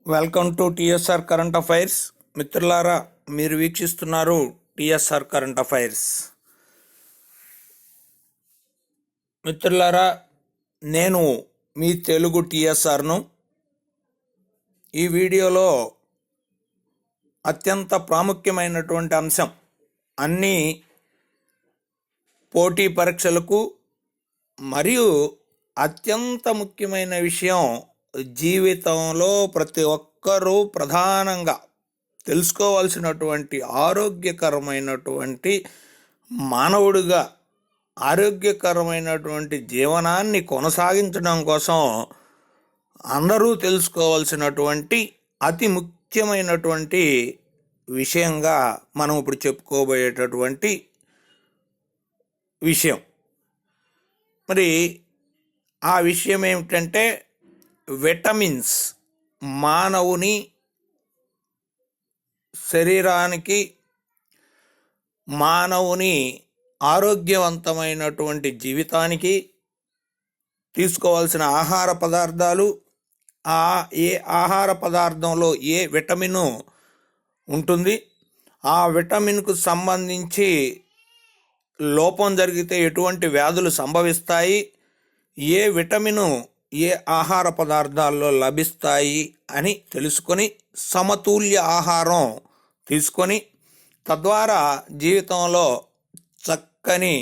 Welcome to TSR current affairs. మిత్రులారా, మీరు వీక్షిస్తున్నారు TSR current affairs. మిత్రులారా, నేను మీ తెలుగు టిఎస్ఆర్ను. ఈ వీడియోలో అత్యంత ప్రాముఖ్యమైనటువంటి అంశం, అన్ని పోటీ పరీక్షలకు మరియు అత్యంత ముఖ్యమైన విషయం, జీవితంలో ప్రతి ఒక్కరూ ప్రధానంగా తెలుసుకోవాల్సినటువంటి ఆరోగ్యకరమైనటువంటి మానవుడిగా ఆరోగ్యకరమైనటువంటి జీవనాన్ని కొనసాగించడం కోసం అందరూ తెలుసుకోవాల్సినటువంటి అతి ముఖ్యమైనటువంటి విషయంగా మనం ఇప్పుడు చెప్పుకోబోయేటటువంటి విషయం. మరి ఆ విషయం ఏమిటంటే విటమిన్స్. మానవుని శరీరానికి, మానవుని ఆరోగ్యవంతమైనటువంటి జీవితానికి తీసుకోవాల్సిన ఆహార పదార్థాలు, ఏ ఆహార పదార్థంలో ఏ విటమిన్ ఉంటుంది, ఆ విటమిన్కు సంబంధించి లోపం జరిగితే ఎటువంటి వ్యాధులు సంభవిస్తాయి, ఏ విటమిన్ ఏ ఆహార పదార్థాల్లో లభిస్తాయి అని తెలుసుకొని సమతుల్య ఆహారం తీసుకొని తద్వారా జీవితంలో చక్కని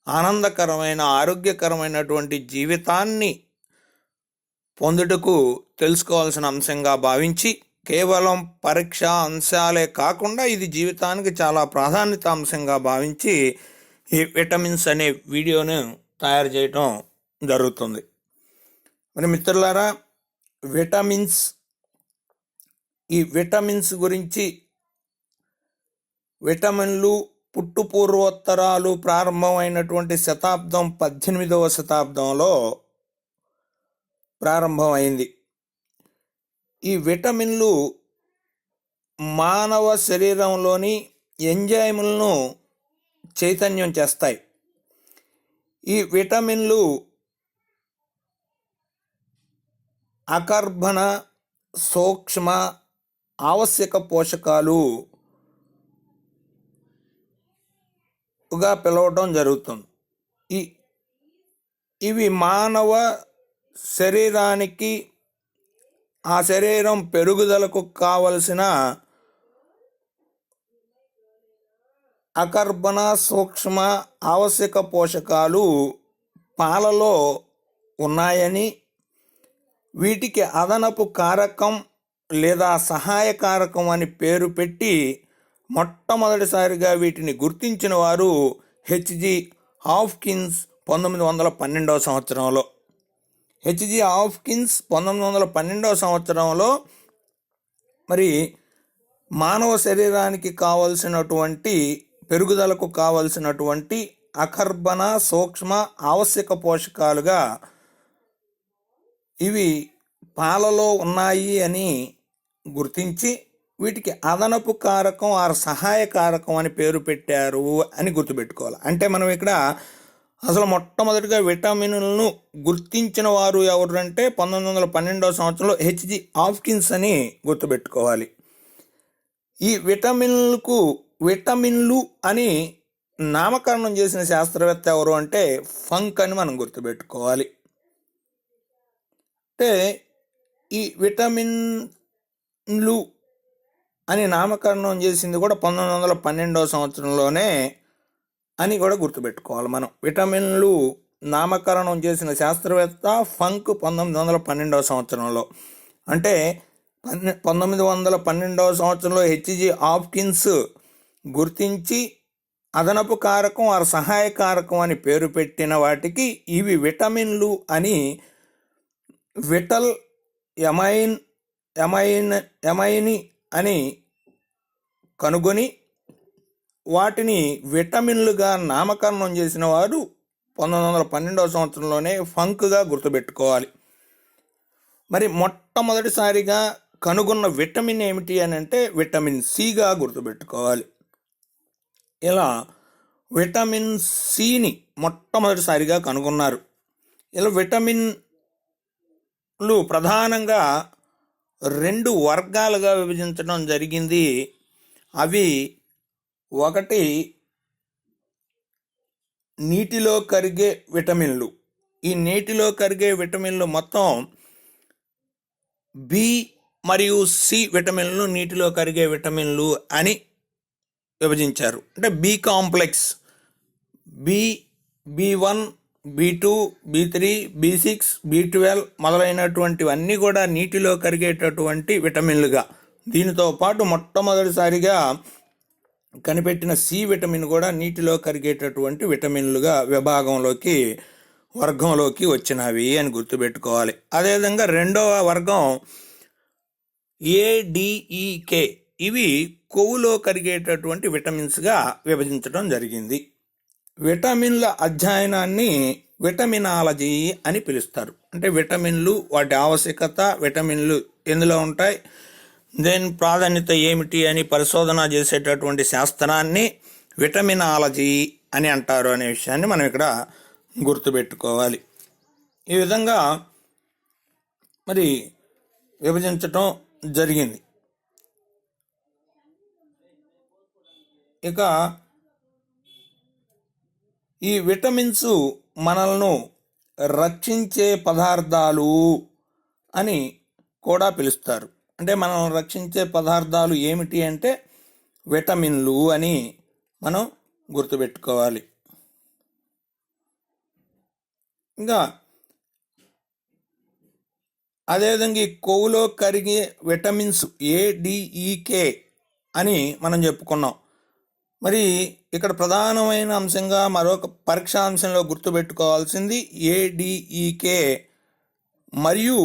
ఆనందకరమైన ఆరోగ్యకరమైనటువంటి జీవితాన్ని పొందుటకు తెలుసుకోవాల్సిన అంశంగా భావించి, కేవలం పరీక్ష అంశాలే కాకుండా ఇది జీవితానికి చాలా ప్రాధాన్యత అంశంగా భావించి ఈ విటమిన్స్ అనే వీడియోను తయారు చేయటం జరుగుతుంది. మరి మిత్రులారా, ఈ విటమిన్స్ గురించి, విటమిన్లు పుట్టుపూర్వోత్తరాలు ప్రారంభమైనటువంటి శతాబ్దం 18వ శతాబ్దంలో ప్రారంభమైంది. ఈ విటమిన్లు మానవ శరీరంలోని ఎంజైములను చైతన్యం చేస్తాయి. ఈ విటమిన్లు అకర్బన, సూక్ష్మ, ఆవశ్యక పోషకాలుగా పిలవటం జరుగుతుంది. ఇవి మానవ శరీరానికి, ఆ శరీరం పెరుగుదలకు కావలసిన అకర్బన, సూక్ష్మ, ఆవశ్యక పోషకాలు పాలలో ఉన్నాయని, వీటికి అదనపు కారకం లేదా సహాయకారకం అని పేరు పెట్టి మొట్టమొదటిసారిగా వీటిని గుర్తించిన వారు హెచ్జి హాప్కిన్స్ 1912వ సంవత్సరంలో. హెచ్జి హాప్కిన్స్ 1912వ సంవత్సరంలో మరి మానవ శరీరానికి కావలసినటువంటి పెరుగుదలకు కావలసినటువంటి అకర్బన, సూక్ష్మ, ఆవశ్యక పోషకాలుగా ఇవి పాలలో ఉన్నాయి అని గుర్తించి వీటికి అదనపు కారకం ఆర్ సహాయ కారకం అని పేరు పెట్టారు అని గుర్తుపెట్టుకోవాలి. అంటే మనం ఇక్కడ అసలు మొట్టమొదటిగా విటమిన్లను గుర్తించిన వారు ఎవరంటే 1912వ సంవత్సరంలో హెచ్జి హాప్కిన్స్ అని గుర్తుపెట్టుకోవాలి. ఈ విటమిన్లు అని నామకరణం చేసిన శాస్త్రవేత్త ఎవరు అంటే ఫంక్ అని మనం గుర్తుపెట్టుకోవాలి. అంటే ఈ విటమిన్లు అని నామకరణం చేసింది కూడా 1912వ సంవత్సరంలోనే అని కూడా గుర్తుపెట్టుకోవాలి మనం. విటమిన్లు నామకరణం చేసిన శాస్త్రవేత్త ఫంక్ 1912వ సంవత్సరంలో. అంటే 1912వ సంవత్సరంలో హెచ్జి హాప్కిన్స్ గుర్తించి అదనపు కారకం ఆర్ సహాయ కారకం అని పేరు పెట్టిన వాటికి ఇవి విటమిన్లు అని, విటల్ ఎమైని అని కనుగొని వాటిని విటమిన్లుగా నామకరణం చేసిన వారు 1912వ సంవత్సరంలోనే ఫంక్గా గుర్తుపెట్టుకోవాలి. మరి మొట్టమొదటిసారిగా కనుగొన్న విటమిన్ ఏమిటి అని అంటే విటమిన్ సిగా గుర్తుపెట్టుకోవాలి. ఇలా విటమిన్ సిని మొట్టమొదటిసారిగా కనుగొన్నారు. ఇలా విటమిన్లు ప్రధానంగా 2 వర్గాలుగా విభజించడం జరిగింది. అవి ఒకటి నీటిలో కరిగే విటమిన్లు. ఈ నీటిలో కరిగే విటమిన్లు మొత్తం బి మరియు సి విటమిన్లు నీటిలో కరిగే విటమిన్లు అని విభజించారు. అంటే బి కాంప్లెక్స్, బి1, బి2, బి3, బి6, బి12 మొదలైనటువంటివన్నీ కూడా నీటిలో కరిగేటటువంటి విటమిన్లుగా, దీనితో పాటు మొట్టమొదటిసారిగా కనిపెట్టిన సి విటమిన్ కూడా నీటిలో కరిగేటటువంటి విటమిన్లుగా వర్గంలోకి వచ్చినవి అని గుర్తుపెట్టుకోవాలి. అదేవిధంగా రెండవ వర్గం ఏడిఈకే, ఇవి కొవ్వులో కరిగేటటువంటి విటమిన్స్గా విభజించడం జరిగింది. విటమిన్ల అధ్యయనాన్ని విటమినాలజీ అని పిలుస్తారు. అంటే విటమిన్లు, వాటి ఆవశ్యకత, విటమిన్లు ఎందులో ఉంటాయి, దేని ప్రాధాన్యత ఏమిటి అని పరిశోధన చేసేటటువంటి శాస్త్రాన్ని విటమినాలజీ అని అంటారు అనే విషయాన్ని మనం ఇక్కడ గుర్తుపెట్టుకోవాలి. ఈ విధంగా మరి విభజించటం జరిగింది. ఇక ఈ విటమిన్స్ మనల్ని రక్షించే పదార్థాలు అని కూడా పిలుస్తారు. అంటే మనల్ని రక్షించే పదార్థాలు ఏమిటి అంటే విటమిన్లు అని మనం గుర్తుపెట్టుకోవాలి. ఇంకా అదేవిధంగా ఈ కొవ్వులో కరిగే విటమిన్స్ ఏడిఈకే అని మనం చెప్పుకున్నాం. మరి ఇక్కడ ప్రధానమైన అంశంగా మరొక పరీక్షాంశంలో గుర్తుపెట్టుకోవాల్సింది ఏడిఈకే మరియు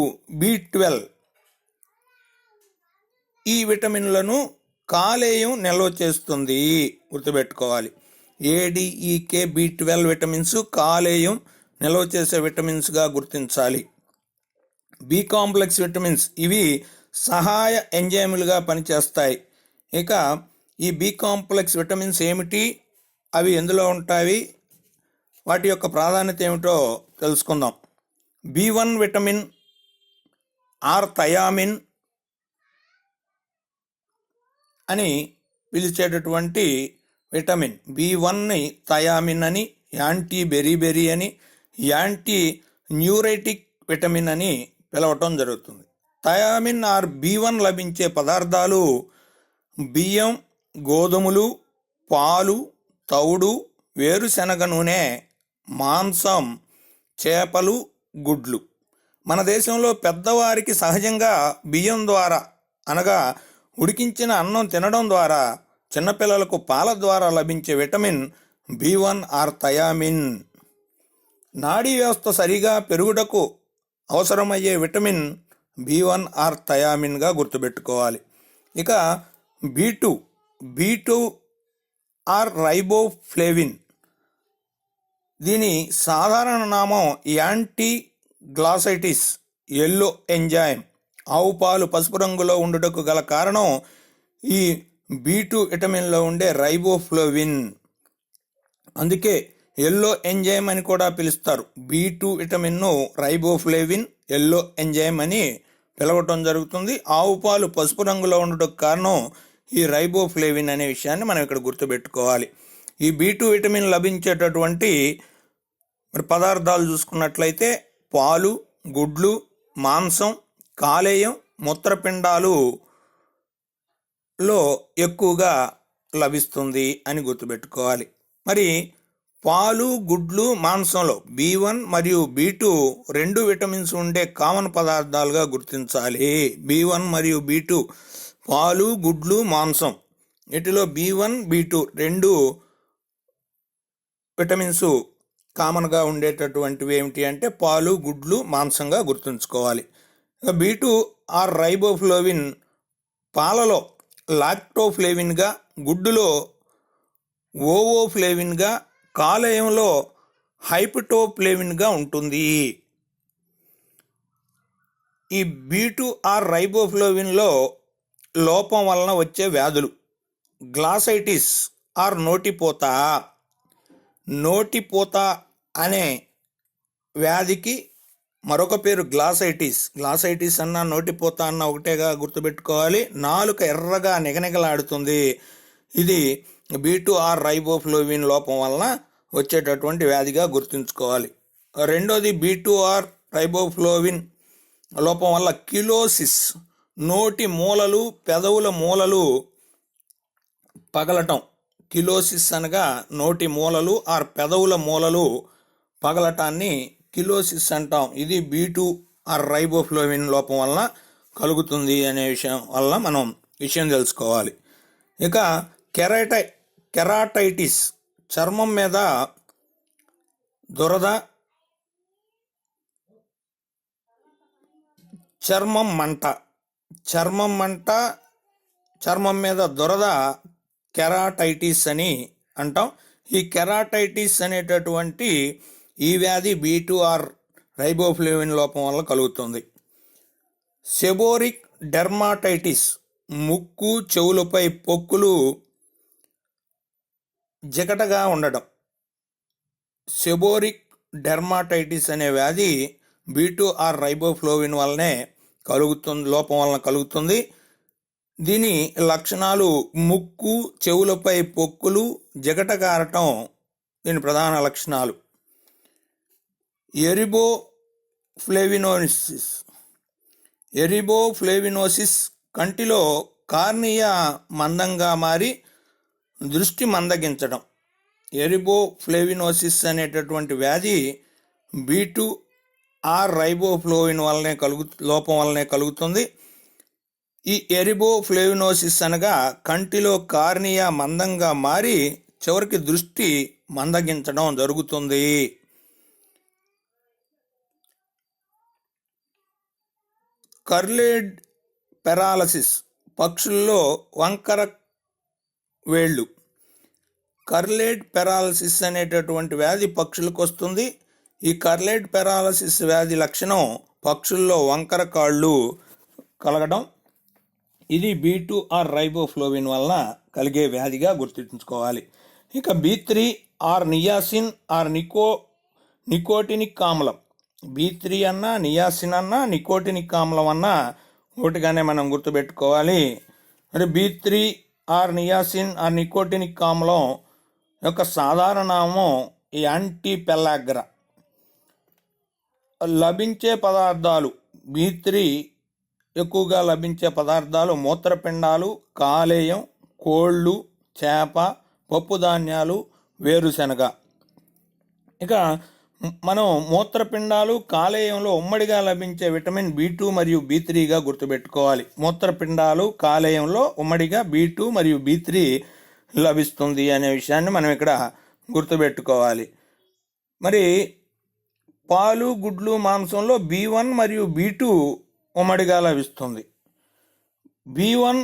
బి12. ఈ విటమిన్లను కాలేయం నిల్వ చేస్తుంది, గుర్తుపెట్టుకోవాలి. ఏడిఈకే, బి12 విటమిన్స్ కాలేయం నిల్వ చేసే విటమిన్స్గా గుర్తించాలి. బి కాంప్లెక్స్ విటమిన్స్, ఇవి సహాయ ఎంజైములుగా పనిచేస్తాయి. ఇక ఈ బి కాంప్లెక్స్ విటమిన్స్ ఏమిటి, అవి ఎందులో ఉంటాయి, వాటి యొక్క ప్రాధాన్యత ఏమిటో తెలుసుకుందాం. బి1 విటమిన్ ఆర్ థయామిన్ అని పిలిచేటటువంటి విటమిన్ బి1ని థయామిన్ అని, యాంటీ బెరీబెరీ అని, యాంటీ న్యూరైటిక్ విటమిన్ అని పిలవటం జరుగుతుంది. థయామిన్ ఆర్ బి1 లభించే పదార్థాలు బియ్యం, గోధుమలు, పాలు, తౌడు, వేరుశనగ నూనె, మాంసం, చేపలు, గుడ్లు. మన దేశంలో పెద్దవారికి సహజంగా బియ్యం ద్వారా అనగా ఉడికించిన అన్నం తినడం ద్వారా, చిన్నపిల్లలకు పాల ద్వారా లభించే విటమిన్ బి1 ఆర్ థయామిన్. నాడీ వ్యవస్థ సరిగా పెరుగుటకు అవసరమయ్యే విటమిన్ బి1 ఆర్ థయామిన్గా గుర్తుపెట్టుకోవాలి. ఇక బి2 ఆర్ రైబోఫ్లేవిన్. దీని సాధారణ నామం యాంటీ గ్లాసైటిస్ ఎల్లో ఎంజైమ్. ఆవు పాలు పసుపు రంగులో ఉండుటకు గల కారణం ఈ బి2 విటమిన్లో ఉండే రైబోఫ్లేవిన్. అందుకే ఎల్లో ఎంజైమ్ అని కూడా పిలుస్తారు. బి2 విటమిన్ను రైబోఫ్లేవిన్, ఎల్లో ఎంజైమ్ అని పిలవటం జరుగుతుంది. ఆవు పాలు పసుపు రంగులో ఉండటకు కారణం ఈ రైబోఫ్లేవిన్ అనే విషయాన్ని మనం ఇక్కడ గుర్తుపెట్టుకోవాలి. ఈ బి2 విటమిన్ లభించేటటువంటి మరి పదార్థాలు చూసుకున్నట్లయితే పాలు, గుడ్లు, మాంసం, కాలేయం, మూత్రపిండాలులో ఎక్కువగా లభిస్తుంది అని గుర్తుపెట్టుకోవాలి. మరి పాలు, గుడ్లు, మాంసంలో బి1 మరియు బి2 రెండు విటమిన్స్ ఉండే కామన్ పదార్థాలుగా గుర్తించాలి. బి1 మరియు బి2, పాలు, గుడ్లు, మాంసం, వీటిలో బి1, బి2 రెండు విటమిన్స్ కామన్గా ఉండేటటువంటివి ఏమిటి అంటే పాలు, గుడ్లు, మాంసంగా గుర్తుంచుకోవాలి. బి2 ఆర్ రైబోఫ్లేవిన్ పాలలో లాక్టోఫ్లేవిన్గా, గుడ్డులో ఓవోఫ్లేవిన్గా, కాలేయంలో హైపటోఫ్లేవిన్గా ఉంటుంది. ఈ బి2 ఆర్ రైబోఫ్లేవిన్లో లోపం వలన వచ్చే వ్యాధులు గ్లాసైటిస్ ఆర్ నోటిపోత అనే వ్యాధికి మరొక పేరు గ్లాసైటిస్. గ్లాసైటిస్ అన్న నోటిపోత అన్న ఒకటేగా గుర్తుపెట్టుకోవాలి. నాలుక ఎర్రగా నిగనిగలాడుతుంది. ఇది B2R రైబోఫ్లోవిన్ లోపం వలన వచ్చేటటువంటి వ్యాధిగా గుర్తుంచుకోవాలి. రెండోది B2R రైబోఫ్లోవిన్ లోపం వల్ల కిలోసిస్, నోటి మూలలు పెదవుల మూలలు పగలటం. కిలోసిస్ అనగా నోటి మూలలు ఆర్ పెదవుల మూలలు పగలటాన్ని కిలోసిస్ అంటాం. ఇది B2R రైబోఫ్లోవిన్ లోపం వలన కలుగుతుంది అనే విషయం వల్ల మనం విషయం తెలుసుకోవాలి. ఇక కెరాటైటిస్, చర్మం మీద దురద, చర్మం మంట, చర్మం మీద దురద కెరాటైటిస్ అని అంటాం. ఈ కెరాటైటిస్ అనేటటువంటి ఈ వ్యాధి B2R రైబోఫ్లోవిన్ లోపం వల్ల కలుగుతుంది. సెబోరిక్ డెర్మాటైటిస్, ముక్కు చెవులపై పొక్కులు జిగటగా ఉండడం. సెబోరిక్ డెర్మాటైటిస్ అనే వ్యాధి B2R రైబోఫ్లోవిన్ వల్లనే లోపం వలన కలుగుతుంది. దీని లక్షణాలు ముక్కు చెవులపై పొక్కులు జిగట కారటం దీని ప్రధాన లక్షణాలు. ఎరిబోఫ్లేవినోసిస్, కంటిలో కార్నియా మందంగా మారి దృష్టి మందగించడం. ఎరిబోఫ్లేవినోసిస్ అనేటటువంటి వ్యాధి B2R రైబోఫ్లోవిన్ లోపం వల్లనే కలుగుతుంది. ఈ ఎరిబోఫ్లేవినోసిస్ అనగా కంటిలో కార్నియా మందంగా మారి చివరికి దృష్టి మందగించడం జరుగుతుంది. కర్లేడ్ పెరాలసిస్, పక్షుల్లో వంకర వేళ్ళు. కర్లేడ్ పెరాలసిస్ అనేటటువంటి వ్యాధి పక్షులకు వస్తుంది. ఈ కర్లేడ్ పెరాలసిస్ వ్యాధి లక్షణం పక్షుల్లో వంకర కాళ్ళు కలగడం. ఇది B2R రైబోఫ్లోవిన్ వలన కలిగే వ్యాధిగా గుర్తుంచుకోవాలి. ఇక B3R నియాసిన్ ఆర్ నికోటినిక్ ఆమ్లం. B3 అన్నా నియాసిన్ అన్నా నికోటినిక్ ఆమ్లం అన్నా ఒకటిగానే మనం గుర్తుపెట్టుకోవాలి. అంటే B3R నియాసిన్ ఆర్ నికోటినిక్ ఆమ్లం యొక్క సాధారణ నామం యాంటీపెల్లాగ్రా. లభించే పదార్థాలు B3 ఎక్కువగా లభించే పదార్థాలు మూత్రపిండాలు, కాలేయం, కోళ్ళు, చేప, పప్పు ధాన్యాలు, వేరుశనగ. ఇక మనం మూత్రపిండాలు, కాలేయంలో ఉమ్మడిగా లభించే విటమిన్ B2 మరియు B3గా గుర్తుపెట్టుకోవాలి. మూత్రపిండాలు, కాలేయంలో ఉమ్మడిగా B2 మరియు B3 లభిస్తుంది అనే విషయాన్ని మనం ఇక్కడ గుర్తుపెట్టుకోవాలి. మరి పాలు, గుడ్లు, మాంసంలో B1 మరియు B2 ఉమ్మడిగా లభిస్తుంది. B1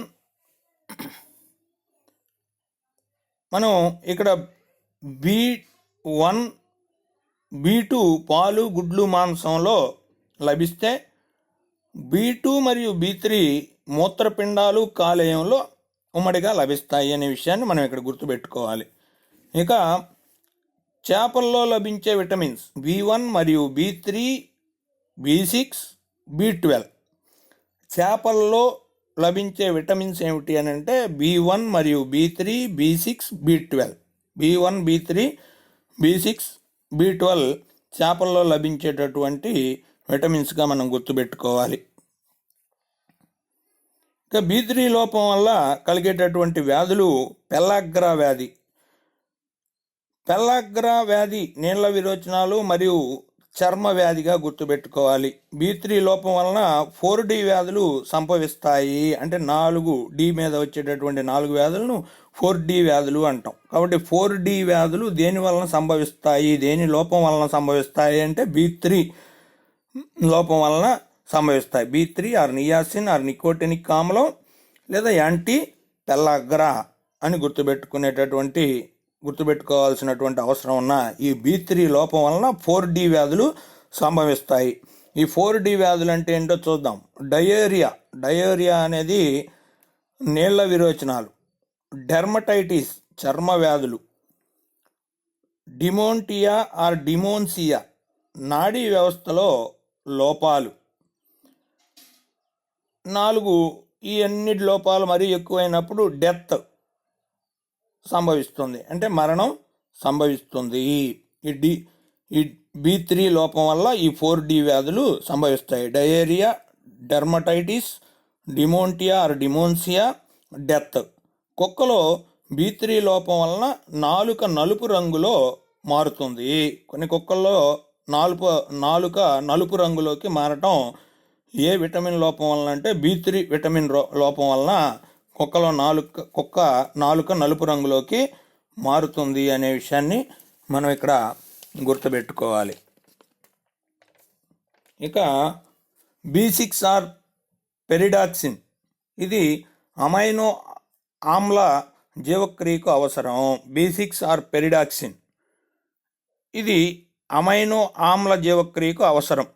మనం ఇక్కడ B1 B2 పాలు, గుడ్లు, మాంసంలో లభిస్తే B2 మరియు B3 మూత్రపిండాలు, కాలేయంలో ఉమ్మడిగా లభిస్తాయి అనే విషయాన్ని మనం ఇక్కడ గుర్తుపెట్టుకోవాలి. ఇక చేపల్లో లభించే విటమిన్స్ B1 మరియు B3, B6, B12. చేపల్లో లభించే విటమిన్స్ ఏమిటి అని అంటే B1 మరియు B3, B6, B12. B1, B3, B6, B12 చేపల్లో లభించేటటువంటి విటమిన్స్గా మనం గుర్తుపెట్టుకోవాలి. ఇక B3 లోపం వల్ల కలిగేటటువంటి వ్యాధులు పెల్లాగ్రా వ్యాధి. పెల్లాగ్రా వ్యాధి నీళ్ల విరోచనాలు మరియు చర్మ వ్యాధిగా గుర్తుపెట్టుకోవాలి. B3 లోపం వలన 4D వ్యాధులు సంభవిస్తాయి. అంటే 4D మీద వచ్చేటటువంటి 4 వ్యాధులను 4D వ్యాధులు అంటాం. కాబట్టి 4D వ్యాధులు దేని వలన సంభవిస్తాయి, దేని లోపం వలన సంభవిస్తాయి అంటే B3 లోపం వలన సంభవిస్తాయి. B3 are niacin are nicotinic ఆమ్లం లేదా యాంటీ పెల్లాగ్రా అని గుర్తుపెట్టుకోవాల్సినటువంటి అవసరం ఉన్న ఈ B3 లోపం వలన 4D వ్యాధులు సంభవిస్తాయి. ఈ 4D వ్యాధులు అంటే ఏంటో చూద్దాం. డయేరియా అనేది నీళ్ల విరోచనాలు. డెర్మటైటిస్ చర్మ వ్యాధులు. డిమోంటియా ఆర్ డిమోన్సియా నాడీ వ్యవస్థలో లోపాలు. 4 ఈ అన్నిటి లోపాలు మరీ ఎక్కువైనప్పుడు డెత్ సంభవిస్తుంది, అంటే మరణం సంభవిస్తుంది. ఈ B3 లోపం వల్ల ఈ 4D వ్యాధులు సంభవిస్తాయి. Diarrhoea, dermatitis, dementia or dementia, death. కుక్కలో B3 లోపం వలన నాలుక నలుపు రంగులో మారుతుంది. కొన్ని కుక్కల్లో నాలుక నలుపు రంగులోకి మారటం ఏ విటమిన్ లోపం వలన అంటే B3 విటమిన్ లోపం వలన కుక్కలో నాలుక నలుపు రంగులోకి మారుతుంది అనే విషయాన్ని మనం ఇక్కడ గుర్తుపెట్టుకోవాలి. ఇక B6 పెరిడాక్సిన్, ఇది అమైనో ఆమ్ల జీవక్రియకు అవసరం. B6 పెరిడాక్సిన్ ఇది అమైనో ఆమ్ల జీవక్రియకు అవసరం.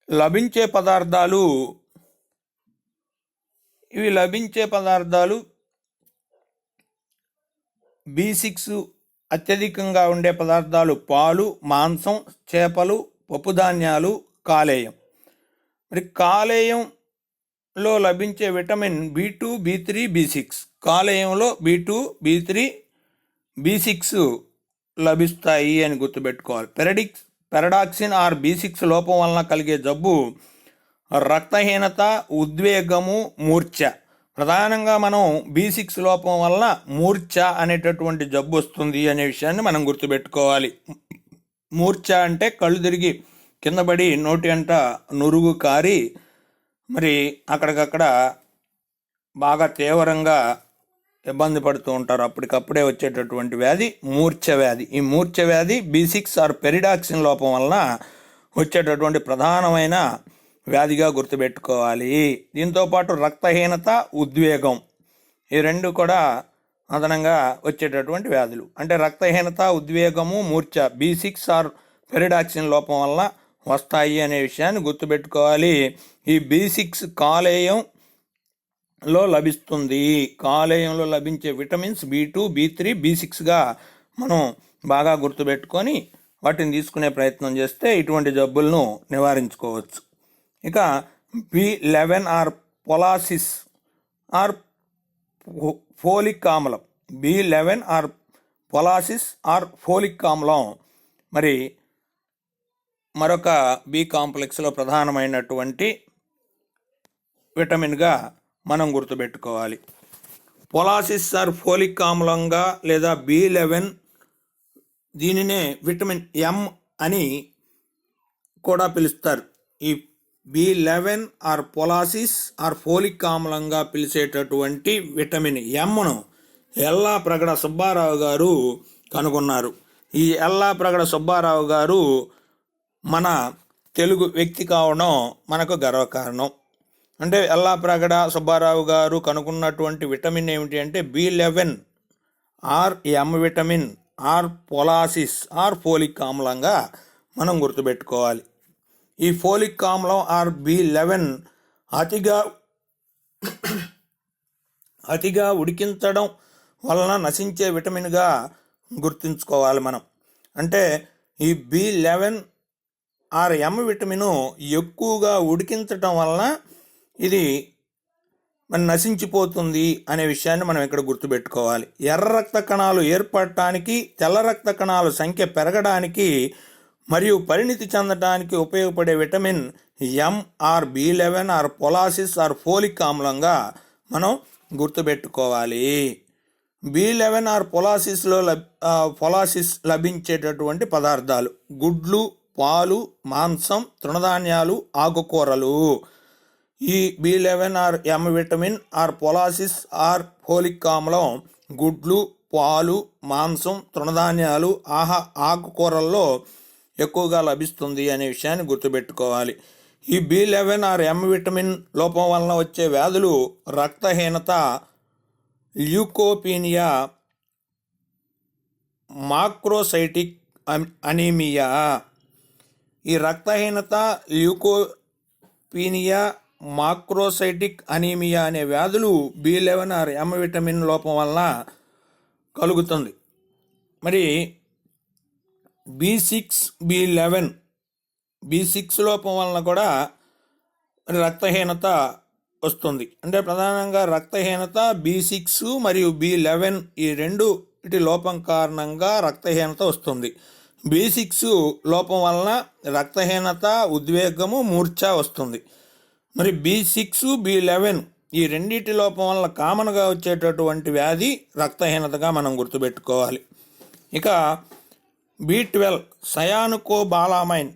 లభించే పదార్థాలు B6 అత్యధికంగా ఉండే పదార్థాలు పాలు, మాంసం, చేపలు, పప్పుధాన్యాలు, కాలేయం. మరి కాలేయంలో లభించే vitamin B2, B3, B6. కాలేయంలో B2, B3, B6 లభిస్తాయి అని గుర్తుపెట్టుకోవాలి. పెరడాక్సిన్ B6 లోపం వలన కలిగే జబ్బు రక్తహీనత, ఉద్వేగము, మూర్ఛ. ప్రధానంగా మనం B6 లోపం వలన మూర్ఛ అనేటటువంటి జబ్బు వస్తుంది అనే విషయాన్ని మనం గుర్తుపెట్టుకోవాలి. మూర్ఛ అంటే కళ్ళు తిరిగి కిందపడి నోటి అంట నురుగు కారి మరి అక్కడికక్కడ బాగా తీవ్రంగా ఇబ్బంది పడుతూ ఉంటారు. అప్పటికప్పుడే వచ్చేటటువంటి వ్యాధి మూర్ఛ వ్యాధి. ఈ మూర్ఛ వ్యాధి B6 పెరిడాక్సిన్ లోపం వలన వచ్చేటటువంటి ప్రధానమైన వ్యాధిగా గుర్తుపెట్టుకోవాలి. దీంతోపాటు రక్తహీనత, ఉద్వేగం, ఈ రెండు కూడా అదనంగా వచ్చేటటువంటి వ్యాధులు. అంటే రక్తహీనత, ఉద్వేగము, మూర్ఛ B6 పెరిడాక్సిన్ లోపం వలన వస్తాయి అనే విషయాన్ని గుర్తుపెట్టుకోవాలి. ఈ B6 కాలేయంలో లభిస్తుంది. కాలేయంలో లభించే విటమిన్స్ B2, B3, B6గా మనం బాగా గుర్తుపెట్టుకొని వాటిని తీసుకునే ప్రయత్నం చేస్తే ఇటువంటి జబ్బులను నివారించుకోవచ్చు. ఇక B11 పొలాసిస్ ఫోలిక్ ఆమ్లం. B11 పొలాసిస్ ఫోలిక్ ఆమ్లం మరి మరొక B కాంప్లెక్స్లో ప్రధానమైనటువంటి విటమిన్గా మనం గుర్తుపెట్టుకోవాలి. పొలాసిస్ ఫోలిక్ ఆమ్లంగా లేదా B11, దీనినే విటమిన్ M అని కూడా పిలుస్తారు. ఈ B11 పొలాసిస్ ఫోలిక్ ఆమ్లంగా పిలిచేటటువంటి విటమిన్ Mను ఎల్లాప్రగడ సుబ్బారావు గారు కనుగొన్నారు. ఈ ఎల్లాప్రగడ సుబ్బారావు గారు మన తెలుగు వ్యక్తి కావడం మనకు గర్వకారణం. అంటే ఎల్లాప్రగడ సుబ్బారావు గారు కనుగొన్నటువంటి విటమిన్ ఏమిటి అంటే B11 M విటమిన్ పొలాసిస్ ఫోలిక్ ఆమ్లంగా మనం గుర్తుపెట్టుకోవాలి. ఈ ఫోలిక్ ఆమ్లం B11 అతిగా ఉడికించడం వలన నశించే విటమిన్గా గుర్తుంచుకోవాలి మనం. అంటే ఈ B11 M విటమిన్ ఎక్కువగా ఉడికించటం వలన ఇది మన నశించిపోతుంది అనే విషయాన్ని మనం ఇక్కడ గుర్తుపెట్టుకోవాలి. ఎర్ర రక్త కణాలు ఏర్పడటానికి, తెల్ల రక్త కణాల సంఖ్య పెరగడానికి మరియు పరిణితి చెందడానికి ఉపయోగపడే విటమిన్ M B11 పొలాసిస్ ఫోలిక్ ఆమ్లంగా మనం గుర్తుపెట్టుకోవాలి. B11 పొలాసిస్ లభించేటటువంటి పదార్థాలు గుడ్లు, పాలు, మాంసం, తృణధాన్యాలు, ఆకుకూరలు. ఈ B11 M విటమిన్ పొలాసిస్ ఫోలిక్ ఆమ్లం గుడ్లు, పాలు, మాంసం, తృణధాన్యాలు, ఆకుకూరల్లో ఎక్కువగా లభిస్తుంది అనే విషయాన్ని గుర్తుపెట్టుకోవాలి. ఈ B11 M విటమిన్ లోపం వలన వచ్చే వ్యాధులు రక్తహీనత, ల్యూకోపీనియా, మాక్రోసైటిక్ అనీమియా. ఈ రక్తహీనత, ల్యూకోపీనియా, మాక్రోసైటిక్ అనీమియా అనే వ్యాధులు B11 M విటమిన్ లోపం వలన కలుగుతుంది. మరి B6 B11 B6 లోపం వలన కూడా రక్తహీనత వస్తుంది. అంటే ప్రధానంగా రక్తహీనత B6 మరియు B11 ఈ రెండు ఇటు లోపం కారణంగా రక్తహీనత వస్తుంది. B6 లోపం వలన రక్తహీనత, ఉద్వేగము, మూర్ఛ వస్తుంది. మరి B6 B11 ఈ రెండింటి లోపం వలన కామన్గా వచ్చేటటువంటి వ్యాధి రక్తహీనతగా మనం గుర్తుపెట్టుకోవాలి. ఇక B12 సయానుకోబాలామైన్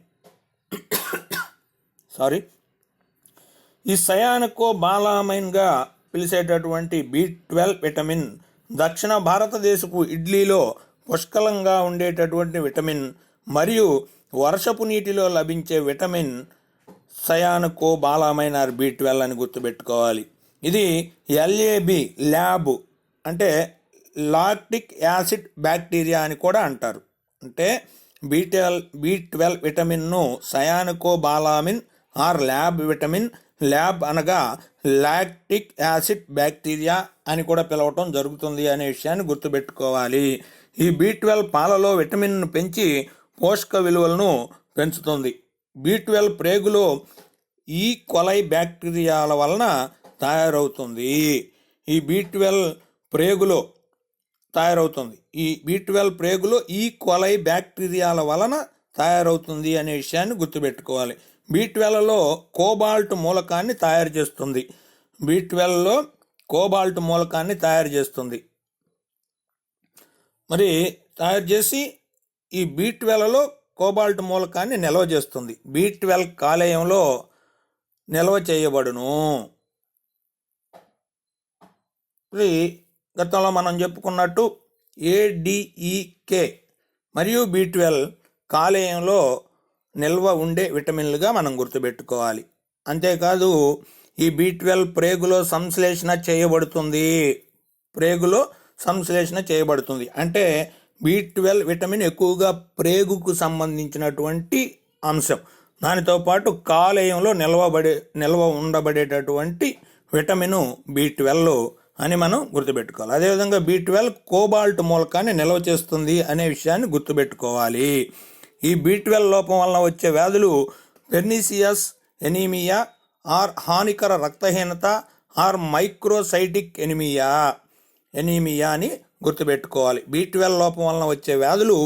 ఈ సయానుకోబాలామైన్గా పిలిచేటటువంటి B12 విటమిన్ దక్షిణ భారతదేశపు ఇడ్లీలో పుష్కలంగా ఉండేటటువంటి విటమిన్ మరియు వర్షపు నీటిలో లభించే విటమిన్ సయానుకోబాలామైన్ ఆర్ B12 అని గుర్తుపెట్టుకోవాలి. ఇది LAB ల్యాబ్ అంటే లాక్టిక్ యాసిడ్ బ్యాక్టీరియా అని కూడా అంటారు. అంటే B12 విటమిన్ను cyanocobalamin or lab vitamin, lab అనగా లాక్టిక్ యాసిడ్ బ్యాక్టీరియా అని కూడా పిలవటం జరుగుతుంది అనే విషయాన్ని గుర్తుపెట్టుకోవాలి. ఈ B12 పాలలో విటమిన్ను పెంచి పోషక విలువలను పెంచుతుంది. B12 ప్రేగులో ఈ కొలై బ్యాక్టీరియాల వలన తయారవుతుంది. ఈ B12 ప్రేగులో ఈ కొలై బ్యాక్టీరియాల వలన తయారవుతుంది అనే విషయాన్ని గుర్తుపెట్టుకోవాలి. B12లో కోబాల్ట్ మూలకాన్ని తయారు చేస్తుంది. మరి తయారు చేసి ఈ B12లో కోబాల్ట్ మూలకాన్ని నిల్వ చేస్తుంది. B12 కాలేయంలో నిల్వ చేయబడును. గతంలో మనం చెప్పుకున్నట్టు ADEK మరియు B12 కాలేయంలో నిల్వ ఉండే విటమిన్లుగా మనం గుర్తుపెట్టుకోవాలి. అంతేకాదు ఈ B12 ప్రేగులో సంశ్లేషణ చేయబడుతుంది. అంటే B12 విటమిన్ ఎక్కువగా ప్రేగుకు సంబంధించినటువంటి అంశం. దానితో పాటు కాలేయంలో నిల్వ ఉండబడేటటువంటి విటమిన్ B12 అని మనం గుర్తుపెట్టుకోవాలి. అదేవిధంగా B12 కోబాల్ట్ మూలకాన్ని నిల్వ చేస్తుంది అనే విషయాన్ని గుర్తుపెట్టుకోవాలి. ఈ B12 లోపం వలన వచ్చే వ్యాధులు పెర్నిసియస్ ఎనీమియా ఆర్ హానికర రక్తహీనత ఆర్ మైక్రోసైటిక్ ఎనీమియా అని గుర్తుపెట్టుకోవాలి. B12 లోపం వలన వచ్చే వ్యాధులు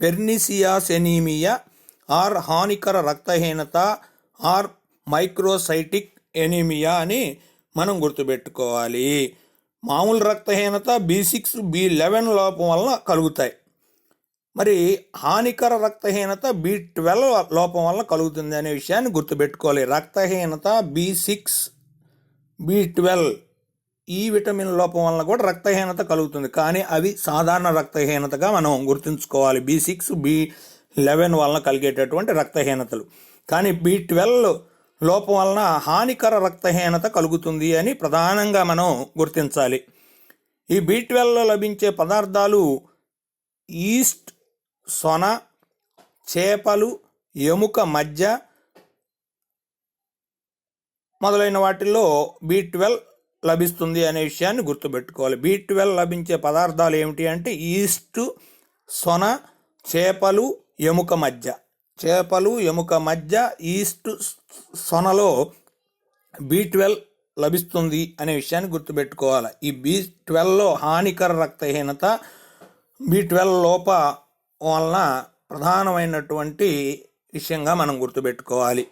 పెర్నిసియస్ ఎనీమియా ఆర్ హానికర రక్తహీనత ఆర్ మైక్రోసైటిక్ ఎనీమియా అని మనం గుర్తుపెట్టుకోవాలి. మామూలు రక్తహీనత B6 B11 లోపం వలన కలుగుతాయి. మరి హానికర రక్తహీనత B12 లోపం వలన కలుగుతుంది అనే విషయాన్ని గుర్తుపెట్టుకోవాలి. రక్తహీనత B6 B12 ఈ విటమిన్ లోపం వలన కూడా రక్తహీనత కలుగుతుంది. కానీ అవి సాధారణ రక్తహీనతగా మనం గుర్తుంచుకోవాలి. B6 B11 వలన కలిగేటటువంటి రక్తహీనతలు. కానీ B12 లోపం వలన హానికర రక్తహీనత కలుగుతుంది అని ప్రధానంగా మనం గుర్తించాలి. ఈ B12లో లభించే పదార్థాలు ఈస్ట్, సొన, చేపలు, ఎముక మజ్జ మొదలైన వాటిల్లో B12 లభిస్తుంది అనే విషయాన్ని గుర్తుపెట్టుకోవాలి. B12 లభించే పదార్థాలు ఏమిటి అంటే ఈస్ట్, సొన, చేపలు, ఎముక మజ్జ, ఈస్ట్, సొనలో B12 లభిస్తుంది అనే విషయాన్ని గుర్తుపెట్టుకోవాలి. ఈ B12లో హానికర రక్తహీనత B12 లోప వలన ప్రధానమైనటువంటి విషయంగా మనం గుర్తుపెట్టుకోవాలి.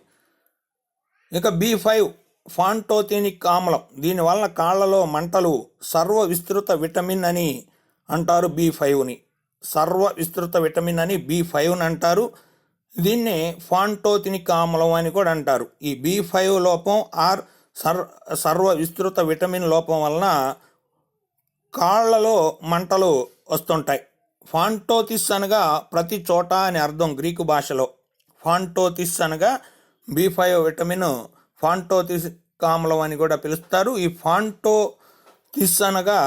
ఇక B5 ఫాంటోథెనిక్ ఆమ్లం. దీనివలన కాళ్లలో మంటలు. సర్వ విస్తృత విటమిన్ అని అంటారు B5ని. B5 అంటారు. దీన్ని ఫాంటోథెనిక్ ఆమ్లం అని కూడా అంటారు. ఈ B5 లోపం ఆర్ సర్వ విస్తృత విటమిన్ లోపం వలన కాళ్లలో మంటలు వస్తుంటాయి. ఫాంటోథిస్ అనగా ప్రతి చోట అని అర్థం గ్రీకు భాషలో. ఫాంటోథిస్ అనగా B5 విటమిన్ ఫాంటోథిక్ ఆమ్లం అని కూడా పిలుస్తారు. ఈ ఫాంటోథిస్ అనగా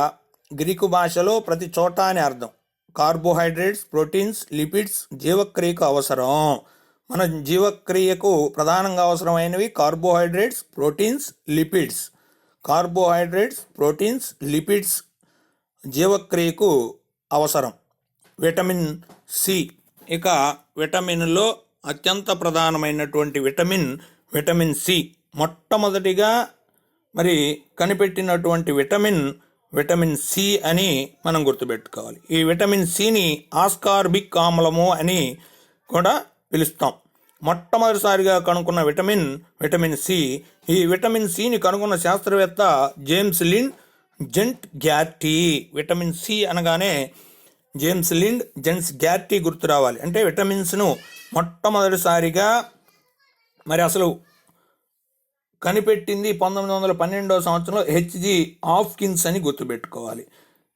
గ్రీకు భాషలో ప్రతి చోట అని అర్థం. కార్బోహైడ్రేట్స్, ప్రోటీన్స్, లిపిడ్స్ జీవక్రియకు అవసరం. మన జీవక్రియకు ప్రధానంగా అవసరమైనవి కార్బోహైడ్రేట్స్, ప్రోటీన్స్, లిపిడ్స్ జీవక్రియకు అవసరం. Vitamin C. ఇక విటమిన్లో అత్యంత ప్రధానమైనటువంటి విటమిన్ సి. మొట్టమొదటిగా మరి కనిపెట్టినటువంటి విటమిన్ సి అని మనం గుర్తుపెట్టుకోవాలి. ఈ విటమిన్ సిని ఆస్కార్బిక్ ఆమ్లము అని కూడా పిలుస్తాం. మొట్టమొదటిసారిగా కనుక్కున్న విటమిన్ సి. ఈ విటమిన్ సిని కనుగొన్న శాస్త్రవేత్త జేమ్స్ లిండ్ జెంట్ గ్యార్టీ. విటమిన్ సి అనగానే జేమ్స్ లిండ్ జెంట్స్ గ్యార్టీ గుర్తు రావాలి. అంటే విటమిన్స్ను మొట్టమొదటిసారిగా మరి అసలు కనిపెట్టింది 1912వ సంవత్సరంలో హెచ్జి హాప్కిన్స్ అని గుర్తుపెట్టుకోవాలి.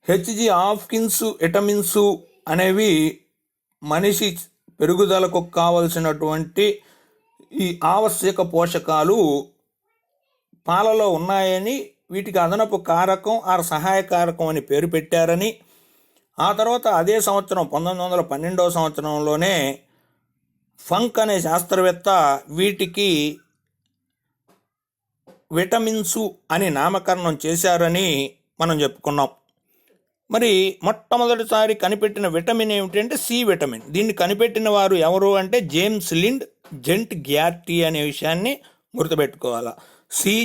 హెచ్జి హాప్కిన్స్ విటమిన్స్ అనేవి మనిషి పెరుగుదలకు కావలసినటువంటి ఈ ఆవశ్యక పోషకాలు పాలలో ఉన్నాయని, వీటికి అదనపు కారకం ఆర్ సహాయ కారకం అని పేరు పెట్టారని, ఆ తర్వాత అదే సంవత్సరం 1912వ సంవత్సరంలోనే ఫంక్ అనే శాస్త్రవేత్త వీటికి విటమిన్సు అని నామకరణం చేశారని మనం చెప్పుకున్నాం. మరి మొట్టమొదటిసారి కనిపెట్టిన విటమిన్ ఏమిటంటే సి విటమిన్. దీన్ని కనిపెట్టిన వారు ఎవరు అంటే జేమ్స్ లిండ్ జెంట్ గ్యార్టీ అనే విషయాన్ని గుర్తుపెట్టుకోవాలి.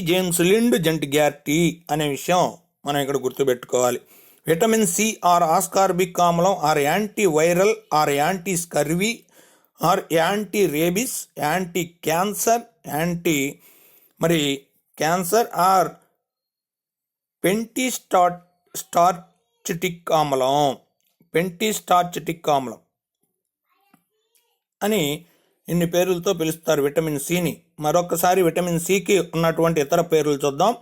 జేమ్స్ లిండ్ జెంట్ గ్యార్టీ అనే విషయం మనం ఇక్కడ గుర్తుపెట్టుకోవాలి. విటమిన్ సి ఆర్ ఆస్కార్బిక్ ఆమ్లం or anti viral or anti scurvy or anti rabies, anti cancer, cancer or పెంటిస్టార్చిటిక్ ఆమ్లం అని ఇన్ని పేర్లతో పిలుస్తారు విటమిన్ సిని. మరొకసారి విటమిన్ సికి ఉన్నటువంటి ఇతర పేర్లు చూద్దాం.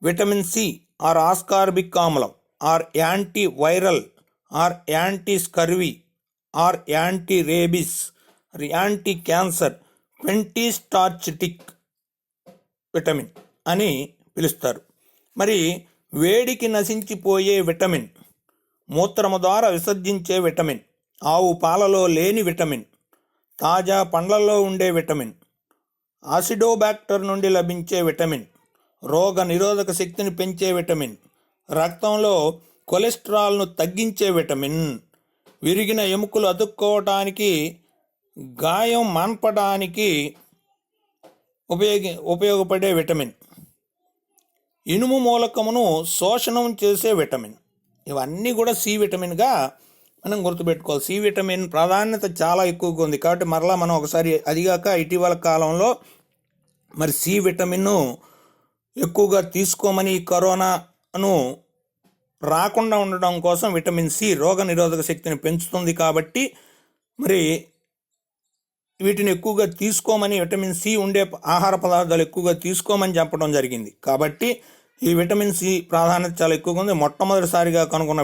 విటమిన్ సి ఆర్ ఆస్కార్బిక్ ఆమ్లం or anti viral or anti scurvy or anti rabies anti cancer పెంటిస్టార్చిటిక్ విటమిన్ అని పిలుస్తారు. మరి వేడికి నశించిపోయే విటమిన్, మూత్రము ద్వారా విసర్జించే విటమిన్, ఆవు పాలలో లేని విటమిన్, తాజా పండ్లలో ఉండే విటమిన్, ఆసిడోబాక్టర్ నుండి లభించే విటమిన్, రోగ నిరోధక శక్తిని పెంచే విటమిన్, రక్తంలో కొలెస్ట్రాల్ను తగ్గించే విటమిన్, విరిగిన ఎముకలు అతుక్కోవటానికి, గాయం మాన్పడానికి ఉపయోగపడే విటమిన్, ఇనుము మూలకమును శోషణం చేసే విటమిన్. ఇవన్నీ కూడా సి విటమిన్గా మనం గుర్తుపెట్టుకోవాలి. సి విటమిన్ ప్రాధాన్యత చాలా ఎక్కువగా ఉంది. కాబట్టి మరలా మనం ఒకసారి అదిగాక ఇటీవల కాలంలో మరి సి విటమిన్ను ఎక్కువగా తీసుకోమని, కరోనాను రాకుండా ఉండడం కోసం విటమిన్ సి రోగ నిరోధక శక్తిని పెంచుతుంది కాబట్టి మరి వీటిని ఎక్కువగా తీసుకోమని, విటమిన్ సి ఉండే ఆహార పదార్థాలు ఎక్కువగా తీసుకోమని చెప్పడం జరిగింది. కాబట్టి ఈ విటమిన్ సి ప్రాధాన్యత చాలా ఎక్కువగా ఉంది. మొట్టమొదటిసారిగా కనుగొన్న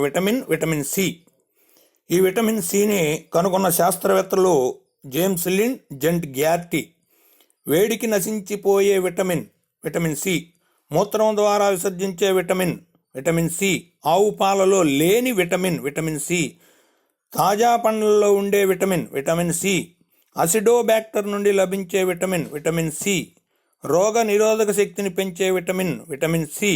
విటమిన్ సి. ఈ విటమిన్ సిని కనుగొన్న శాస్త్రవేత్తలు జేమ్స్ లిండ్ జెంట్ గ్యార్టీ. వేడికి నశించిపోయే విటమిన్ సి, మూత్రం ద్వారా విసర్జించే విటమిన్ సి, ఆవు పాలలో లేని విటమిన్ సి, తాజా పండ్లలో ఉండే విటమిన్ సి, అసిడోబాక్టర్ నుండి లభించే విటమిన్ సి, రోగ నిరోధక శక్తిని పెంచే విటమిన్ సి,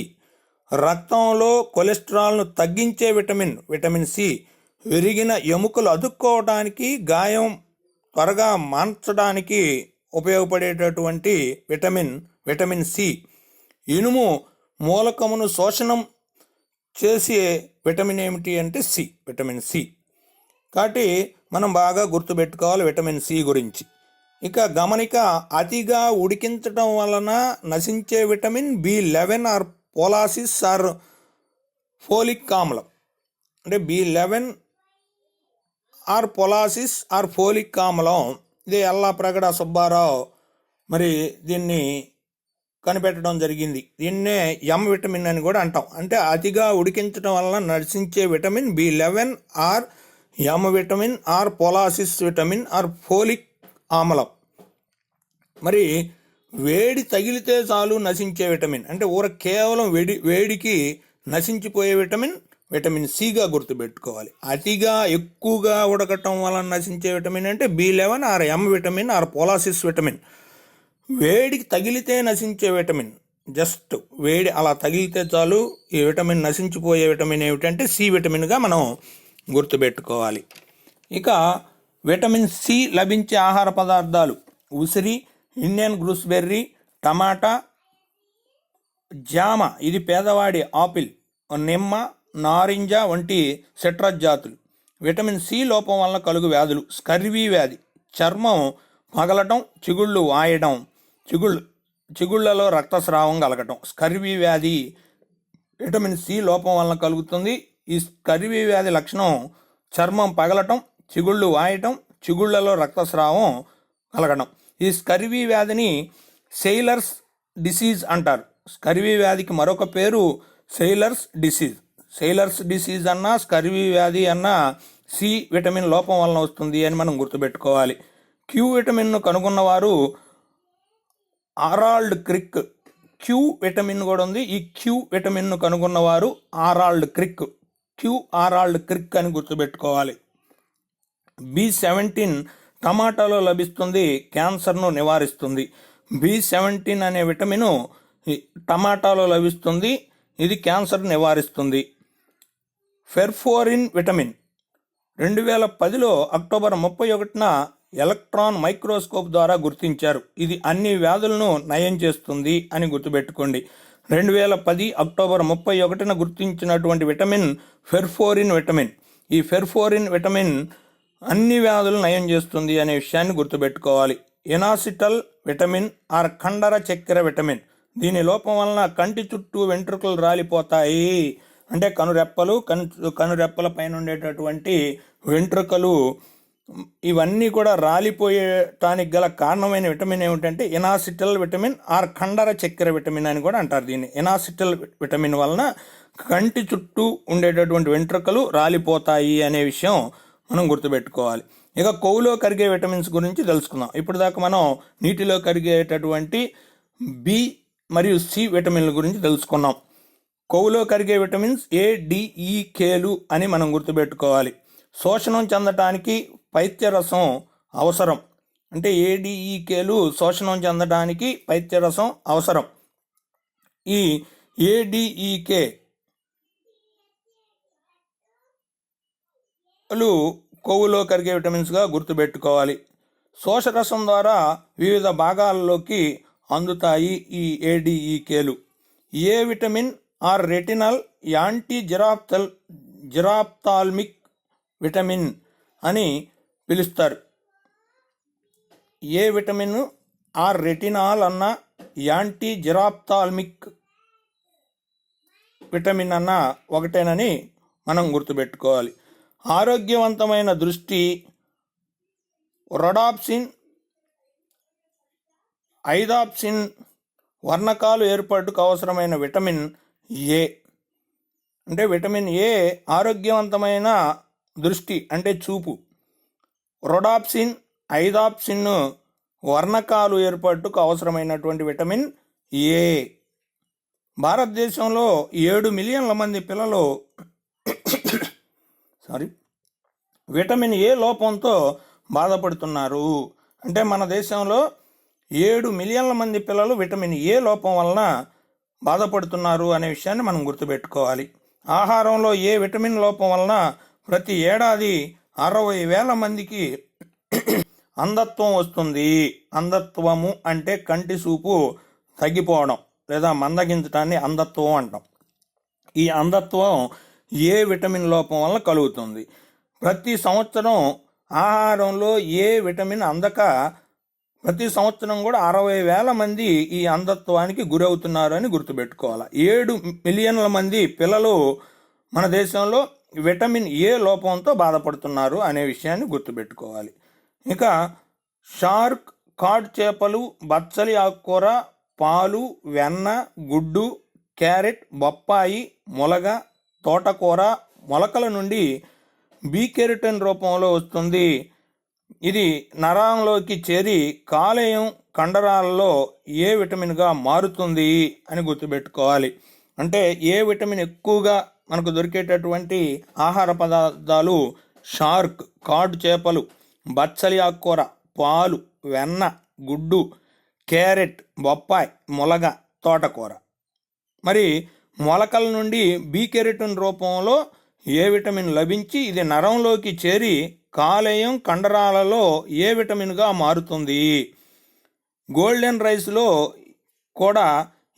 రక్తంలో కొలెస్ట్రాల్ను తగ్గించే విటమిన్ సి, విరిగిన ఎముకలు అతుక్కోవడానికి, గాయం త్వరగా మాన్చడానికి ఉపయోగపడేటటువంటి విటమిన్ సి, ఇనుము మూలకమును శోషణం చేసే విటమిన్ ఏమిటి అంటే విటమిన్ సి. కాబట్టి మనం బాగా గుర్తుపెట్టుకోవాలి విటమిన్ సి గురించి. ఇక గమనిక, అతిగా ఉడికించడం వలన నశించే విటమిన్ B11 ఆర్ పోలాసిస్ ఆర్ ఫోలిక్ ఆమ్లం. అంటే B11 ఆర్ పోలాసిస్ ఆర్ ఫోలిక్ ఆమ్లం. ఇది యల్లాప్రగడ సుబ్బారావు మరి దీన్ని కనిపెట్టడం జరిగింది. దీన్నే ఎం విటమిన్ అని కూడా అంటాం. అంటే అతిగా ఉడికించడం వలన నశించే vitamin B11 or M vitamin or పోలాసిస్ విటమిన్ ఆర్ ఫోలిక్ ఆమ్లం. మరి వేడి తగిలితే చాలు నశించే విటమిన్, అంటే కేవలం వేడికి నశించిపోయే విటమిన్ సిగా గుర్తుపెట్టుకోవాలి. అతిగా ఎక్కువగా ఉడకటం వలన నశించే విటమిన్ అంటే B11 or M vitamin or పోలాసిస్ విటమిన్. వేడికి తగిలితే నశించే విటమిన్, జస్ట్ వేడి అలా తగిలితే చాలు ఈ విటమిన్ నశించిపోయే విటమిన్ ఏమిటంటే సి విటమిన్గా మనం గుర్తుపెట్టుకోవాలి. ఇక విటమిన్ సి లభించే ఆహార పదార్థాలు ఉసిరి, ఇండియన్ గూస్బెర్రీ, టమాటా, జామ ఇది పేదవాడి ఆపిల్, నిమ్మ, నారింజ వంటి సిట్రస్ జాతులు. విటమిన్ సి లోపం వలన కలుగు వ్యాధులు స్కర్వీ వ్యాధి, చర్మం పగలటం, చిగుళ్ళు వాయడం, చిగుళ్లలో రక్తస్రావం కలగటం. స్కర్వీ వ్యాధి విటమిన్ సి లోపం వలన కలుగుతుంది. ఈ స్కర్వీ వ్యాధి లక్షణం చర్మం పగలటం, చిగుళ్ళు వాయటం, చిగుళ్లలో రక్తస్రావం కలగడం. ఈ స్కర్వీ వ్యాధిని సెయిలర్స్ డిసీజ్ అంటారు. స్కర్వీ వ్యాధికి మరొక పేరు సెయిలర్స్ డిసీజ్. సెయిలర్స్ డిసీజ్ అన్నా స్కర్వీ వ్యాధి అన్నా సి విటమిన్ లోపం వలన వస్తుంది అని మనం గుర్తుపెట్టుకోవాలి. క్యూ విటమిన్ను కనుగొన్నవారు ఆరాల్డ్ క్రిక్. క్యూ విటమిన్ కూడా ఉంది. ఈ క్యూ విటమిన్ను కనుగొన్నవారు ఆరాల్డ్ క్రిక్. ఆరాల్డ్ క్రిక్ అని గుర్తుపెట్టుకోవాలి. B17 టమాటాలో లభిస్తుంది, క్యాన్సర్ను నివారిస్తుంది. B17 అనే విటమిన్ టమాటాలో లభిస్తుంది, ఇది క్యాన్సర్ నివారిస్తుంది. ఫెర్ఫోరిన్ విటమిన్ 2010లో అక్టోబర్ 31న ఎలక్ట్రాన్ మైక్రోస్కోప్ ద్వారా గుర్తించారు. ఇది అన్ని వ్యాధులను నయం చేస్తుంది అని గుర్తుపెట్టుకోండి. 2010 అక్టోబర్ 31న గుర్తించినటువంటి విటమిన్ ఫెర్ఫోరిన్ విటమిన్. ఈ ఫెర్ఫోరిన్ విటమిన్ అన్ని వ్యాధులు నయం చేస్తుంది అనే విషయాన్ని గుర్తుపెట్టుకోవాలి. ఎనాసిటల్ విటమిన్ ఆర్ కండర చక్కెర విటమిన్. దీని లోపం వలన కంటి చుట్టూ వెంట్రుకలు రాలిపోతాయి. అంటే కనురెప్పల పైన ఉండేటటువంటి వెంట్రుకలు ఇవన్నీ కూడా రాలిపోయేటానికి గల కారణమైన విటమిన్ ఏమిటంటే ఎనాసిటల్ విటమిన్ ఆర్ కండర చక్కెర విటమిన్ అని కూడా అంటారు దీన్ని. ఎనాసిటల్ విటమిన్ వలన కంటి చుట్టూ ఉండేటటువంటి వెంట్రుకలు రాలిపోతాయి అనే విషయం మనం గుర్తుపెట్టుకోవాలి. ఇక కొవ్వులో కరిగే విటమిన్స్ గురించి తెలుసుకుందాం. ఇప్పుడు దాకా మనం నీటిలో కరిగేటటువంటి బి మరియు సి విటమిన్ల గురించి తెలుసుకున్నాం. కొవ్వులో కరిగే విటమిన్స్ ADEKలు అని మనం గుర్తుపెట్టుకోవాలి. శోషణం చెందటానికి పైత్యరసం అవసరం. అంటే ADEKలు శోషణం చెందడానికి పైత్యరసం అవసరం. ఈ ADEK కొవ్వులో కరిగే విటమిన్స్గా గుర్తుపెట్టుకోవాలి. శోషరసం ద్వారా వివిధ భాగాల్లోకి అందుతాయి ఈ ADEKలు. A vitamin or retinal anti xerophthalmic vitamin అని పిలుస్తారు. ఏ విటమిన్ ఆర్ రెటినాల్ అన్న యాంటీ జిరాప్థాల్మిక్ విటమిన్ అన్న ఒకటేనని మనం గుర్తుపెట్టుకోవాలి. ఆరోగ్యవంతమైన దృష్టి రొడాప్సిన్, ఐదాప్సిన్ వర్ణకాలు ఏర్పాటుకు అవసరమైన విటమిన్ ఏ. అంటే విటమిన్ ఏ ఆరోగ్యవంతమైన దృష్టి అంటే చూపు. రొడాప్సిన్, ఐదాప్సిన్ వర్ణకాలు ఏర్పాటుకు అవసరమైనటువంటి విటమిన్ ఏ. భారతదేశంలో 7 మిలియన్ల మంది పిల్లలు విటమిన్ ఏ లోపంతో బాధపడుతున్నారు. అంటే మన దేశంలో 7 మిలియన్ల మంది పిల్లలు విటమిన్ ఏ లోపం వలన బాధపడుతున్నారు అనే విషయాన్ని మనం గుర్తుపెట్టుకోవాలి. ఆహారంలో ఏ విటమిన్ లోపం వలన ప్రతి ఏడాది 60,000 మందికి అంధత్వం వస్తుంది. అంధత్వము అంటే కంటి చూపు తగ్గిపోవడం లేదా మందగించడాన్ని అంధత్వం అంటాం. ఈ అంధత్వం ఏ విటమిన్ లోపం వలన కలుగుతుంది. ప్రతి సంవత్సరం ఆహారంలో ఏ విటమిన్ అందక ప్రతి సంవత్సరం కూడా 60,000 మంది ఈ అంధత్వానికి గురవుతున్నారు అని గుర్తుపెట్టుకోవాలి. 7 మిలియన్ల మంది పిల్లలు మన దేశంలో విటమిన్ ఏ లోపంతో బాధపడుతున్నారు అనే విషయాన్ని గుర్తుపెట్టుకోవాలి. ఇక షార్క్, కాడ్ చేపలు, బచ్చలి ఆకుకూర, పాలు, వెన్న, గుడ్డు, క్యారెట్, బొప్పాయి, ములగ, తోటకూర మొలకల నుండి బి-కెరటిన్ రూపంలో వస్తుంది. ఇది నరాల్లోకి చేరి కాలేయం కండరాలలో ఏ విటమిన్గా మారుతుంది అని గుర్తుపెట్టుకోవాలి. అంటే ఏ విటమిన్ ఎక్కువగా మనకు దొరికేటటువంటి ఆహార పదార్థాలు షార్క్, కాడ్ చేపలు, బచ్చలి ఆకుకూర, పాలు, వెన్న, గుడ్డు, క్యారెట్, బొప్పాయి, ములగ, తోటకూర. మరి మొలకల నుండి బి-కెరటిన్ రూపంలో ఏ విటమిన్ లభించి ఇది నరంలోకి చేరి కాలేయం కండరాలలో ఏ విటమిన్గా మారుతుంది? గోల్డెన్ రైస్లో కూడా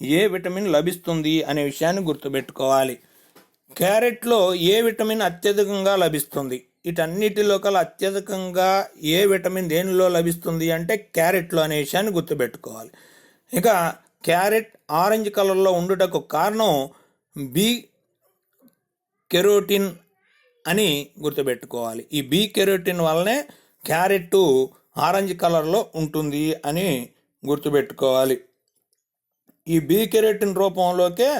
ఏ విటమిన్ లభిస్తుంది అనే విషయాన్ని గుర్తుపెట్టుకోవాలి. క్యారెట్లో ఏ విటమిన్ అత్యధికంగా లభిస్తుంది? వీటన్నిటిలో కల అత్యధికంగా ఏ విటమిన్ దేనిలో లభిస్తుంది అంటే క్యారెట్లో అనే విషయాన్ని గుర్తుపెట్టుకోవాలి. ఇక క్యారెట్ ఆరెంజ్ కలర్లో ఉండుటకు కారణం బి కెరోటిన్ అని గుర్తుపెట్టుకోవాలి. ఈ బి కెరోటిన్ వల్లనే క్యారెట్ ఆరెంజ్ కలర్లో ఉంటుంది అని గుర్తుపెట్టుకోవాలి. ఈ బి కెరోటిన్ రూపంలోకే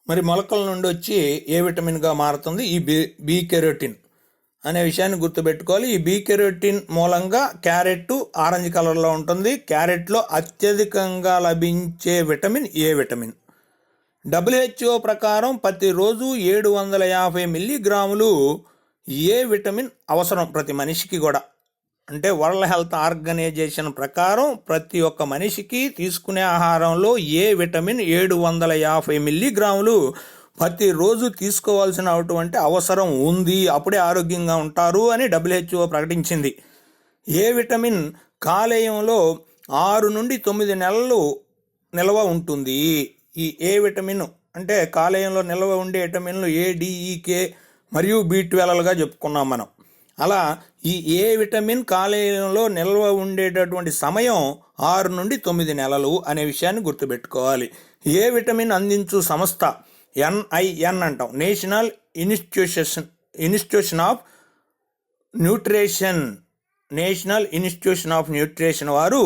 మరి మొలకల నుండి వచ్చి ఏ విటమిన్గా మారుతుంది ఈ బి కెరోటిన్ అనే విషయాన్ని గుర్తుపెట్టుకోవాలి. ఈ బి కెరోటిన్ మూలంగా క్యారెట్ ఆరెంజ్ కలర్లో ఉంటుంది. క్యారెట్లో అత్యధికంగా లభించే విటమిన్ ఏ విటమిన్. WHO ప్రకారం ప్రతిరోజు 750 మిల్లీగ్రాములు ఏ విటమిన్ అవసరం ప్రతి మనిషికి కూడా. అంటే వరల్డ్ హెల్త్ ఆర్గనైజేషన్ ప్రకారం ప్రతి ఒక్క మనిషికి తీసుకునే ఆహారంలో ఏ విటమిన్ 750 మిల్లీగ్రాములు ప్రతిరోజు తీసుకోవాల్సినటువంటి అవసరం ఉంది. అప్పుడే ఆరోగ్యంగా ఉంటారు అని WHO ప్రకటించింది. ఏ విటమిన్ కాలేయంలో 6 నుండి 9 నెలలు నిల్వ ఉంటుంది. ఈ ఏ విటమిన్ అంటే కాలేయంలో నిల్వ ఉండే విటమిన్లు ADEK మరియు B12గా చెప్పుకున్నాం మనం. అలా ఈ ఏ విటమిన్ కాలేయంలో నిల్వ ఉండేటటువంటి సమయం 6 నుండి 9 నెలలు అనే విషయాన్ని గుర్తుపెట్టుకోవాలి. ఏ విటమిన్ అందించు సంస్థ NIN అంటాం, నేషనల్ ఇన్స్టిట్యూషన్ ఆఫ్ న్యూట్రిషన్ వారు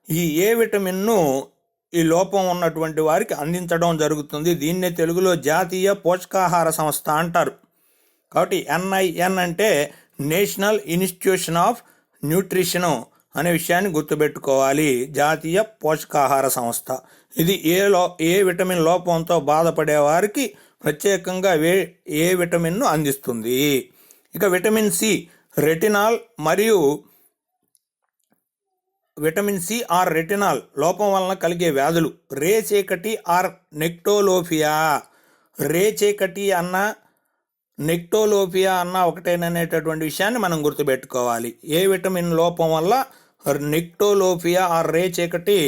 ఈ ఏ విటమిన్ను ఈ లోపం ఉన్నటువంటి వారికి అందించడం జరుగుతుంది. దీన్నే తెలుగులో జాతీయ పోషకాహార సంస్థ అంటారు. కాబట్టి NIN అంటే నేషనల్ ఇన్స్టిట్యూషన్ ఆఫ్ న్యూట్రిషన్ అనే విషయాన్ని గుర్తుపెట్టుకోవాలి. జాతీయ పోషకాహార సంస్థ. ఇది ఏ విటమిన్ లోపంతో బాధపడే వారికి ప్రత్యేకంగా ఏ విటమిన్ను అందిస్తుంది. ఇక విటమిన్ సి, రెటినాల్ మరియు విటమిన్ సి ఆర్ రెటినాల్ లోపం వలన కలిగే వ్యాధులు. రేచీకటి ఆర్ నెక్టోలోపియా. రేచీకటి అన్న నెక్టోలోపియా అన్న ఒకటేననేటటువంటి విషయాన్ని మనం గుర్తుపెట్టుకోవాలి. ఏ విటమిన్ లోపం వల్ల నెక్టోలోపియా ఆర్ రేచీకటి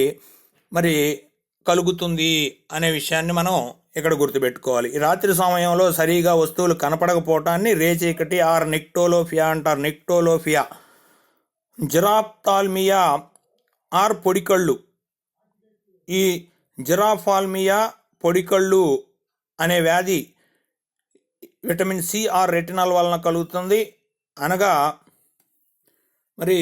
మరి కలుగుతుంది అనే విషయాన్ని మనం ఇక్కడ గుర్తుపెట్టుకోవాలి. ఈ రాత్రి సమయంలో సరిగా వస్తువులు కనపడకపోవటాన్ని రేచీకటి ఆర్ నెక్టోలోపియా అంటారు. నెక్టోలోపియా. జిరాప్థాల్మియా ఆర్ పొడికళ్ళు. ఈ జిరాఫాల్మియా పొడికళ్ళు అనే వ్యాధి విటమిన్ సి ఆర్ రెటినాల్ వలన కలుగుతుంది. అనగా మరి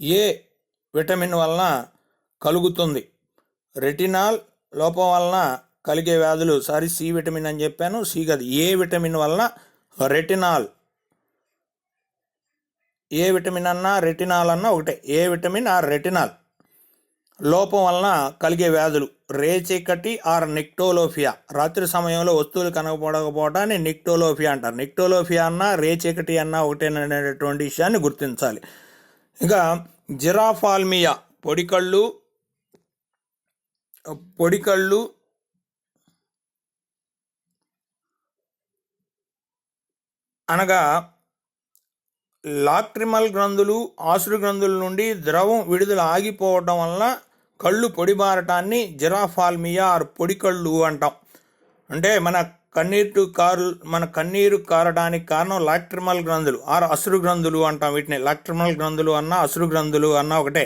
ఏ విటమిన్ వలన కలుగుతుంది. రెటినాల్ లోపం వలన కలిగే వ్యాధులు. సి విటమిన్ అని చెప్పాను, సి కాదు. ఏ విటమిన్ వలన రెటినాల్. ఏ విటమిన్ అన్నా రెటినాల్ అన్నా ఒకటే. ఏ విటమిన్ ఆర్ రెటినాల్ లోపం వలన కలిగే వ్యాధులు. రేచీకటి ఆర్ నెక్టోలోపియా. రాత్రి సమయంలో వస్తువులు కనపడకపోవటాన్ని నెక్టోలోపియా అంటారు. నెక్టోలోపియా అన్నా రేచీకటి అన్నా ఒకటేననేటటువంటి విషయాన్ని గుర్తించాలి. ఇక జిరాఫాల్మియా పొడికళ్ళు అనగా లాక్రిమల్ గ్రంథులు, ఆసురు గ్రంథుల నుండి ద్రవం విడుదల ఆగిపోవటం వలన కళ్ళు పొడిబారటాన్ని జిరాఫాల్మియా ఆర్ పొడికళ్ళు అంటాం. అంటే మన కన్నీరు కారడానికి కారణం లాక్రిమల్ గ్రంథులు ఆర్ అసురు గ్రంథులు అంటాం. వీటిని లాక్రిమల్ గ్రంథులు అన్నా అసురు గ్రంథులు అన్నా ఒకటే.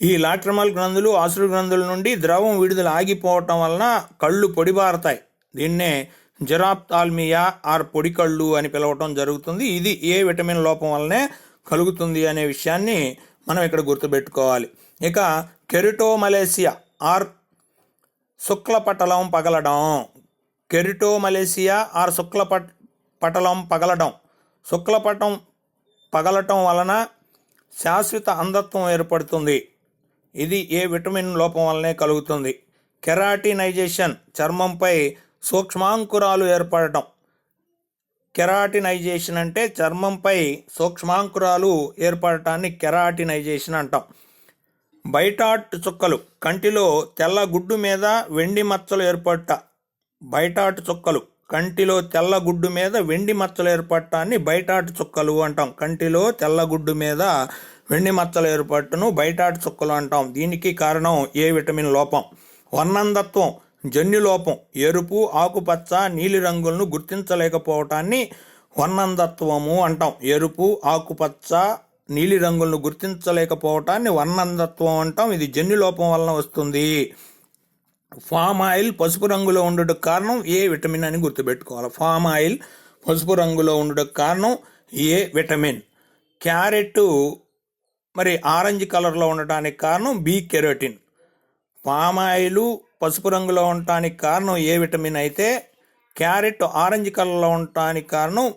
ఈ లాక్రిమల్ గ్రంథులు అసురు గ్రంథుల నుండి ద్రవం విడుదల ఆగిపోవటం వలన కళ్ళు పొడిబారతాయి. దీన్నే జిరాప్థాల్మియా ఆర్ పొడికళ్ళు అని పిలవటం జరుగుతుంది. ఇది ఏ విటమిన్ లోపం వల్లనే కలుగుతుంది అనే విషయాన్ని మనం ఇక్కడ గుర్తుపెట్టుకోవాలి. ఇక కెరిటోమలేసియా ఆర్ శుక్లపటలం పగలడం. కెరిటోమలేసియా ఆర్ శుక్లపటలం పగలడం. శుక్లపటం పగలటం వలన శాశ్వత అంధత్వం ఏర్పడుతుంది. ఇది ఏ విటమిన్ లోపం వల్లనే కలుగుతుంది. కెరాటినైజేషన్ చర్మంపై సూక్ష్మాంకురాలు ఏర్పడటం. కెరాటినైజేషన్ అంటే చర్మంపై సూక్ష్మాంకురాలు ఏర్పడటాన్ని కెరాటినైజేషన్ అంటాం. బయటాట్ చుక్కలు, కంటిలో తెల్ల గుడ్డు మీద వెండి మచ్చలు ఏర్పడ్డ. బయటాట్ చుక్కలు, కంటిలో తెల్ల గుడ్డు మీద వెండి మచ్చలు ఏర్పడటాన్ని బయటాట్ చుక్కలు అంటాం. కంటిలో తెల్ల గుడ్డు మీద వెండి మచ్చలు ఏర్పడటను బయటాట్ చుక్కలు అంటాం. దీనికి కారణం ఏ విటమిన్ లోపం. వర్ణందత్వం, జన్యులోపం, ఎరుపు, ఆకుపచ్చ, నీలి రంగులను గుర్తించలేకపోవటాన్ని వర్ణందత్వము అంటాం. ఎరుపు, ఆకుపచ్చ, నీలి రంగులను గుర్తించలేకపోవటాన్ని వర్ణందత్వం అంటాం. ఇది జన్యులోపం వలన వస్తుంది. ఫామ్ ఆయిల్ పసుపు రంగులో ఉండటం కారణం ఏ విటమిన్ అని గుర్తుపెట్టుకోవాలి. ఫామ్ ఆయిల్ పసుపు రంగులో ఉండటం కారణం ఏ విటమిన్. క్యారెట్ మరి ఆరెంజ్ కలర్లో ఉండటానికి కారణం బి కెరోటిన్. పామ్ ఆయిల్ పసుపు రంగులో ఉండటానికి కారణం ఏ విటమిన్ అయితే క్యారెట్ ఆరెంజ్ కలర్లో ఉండటానికి కారణం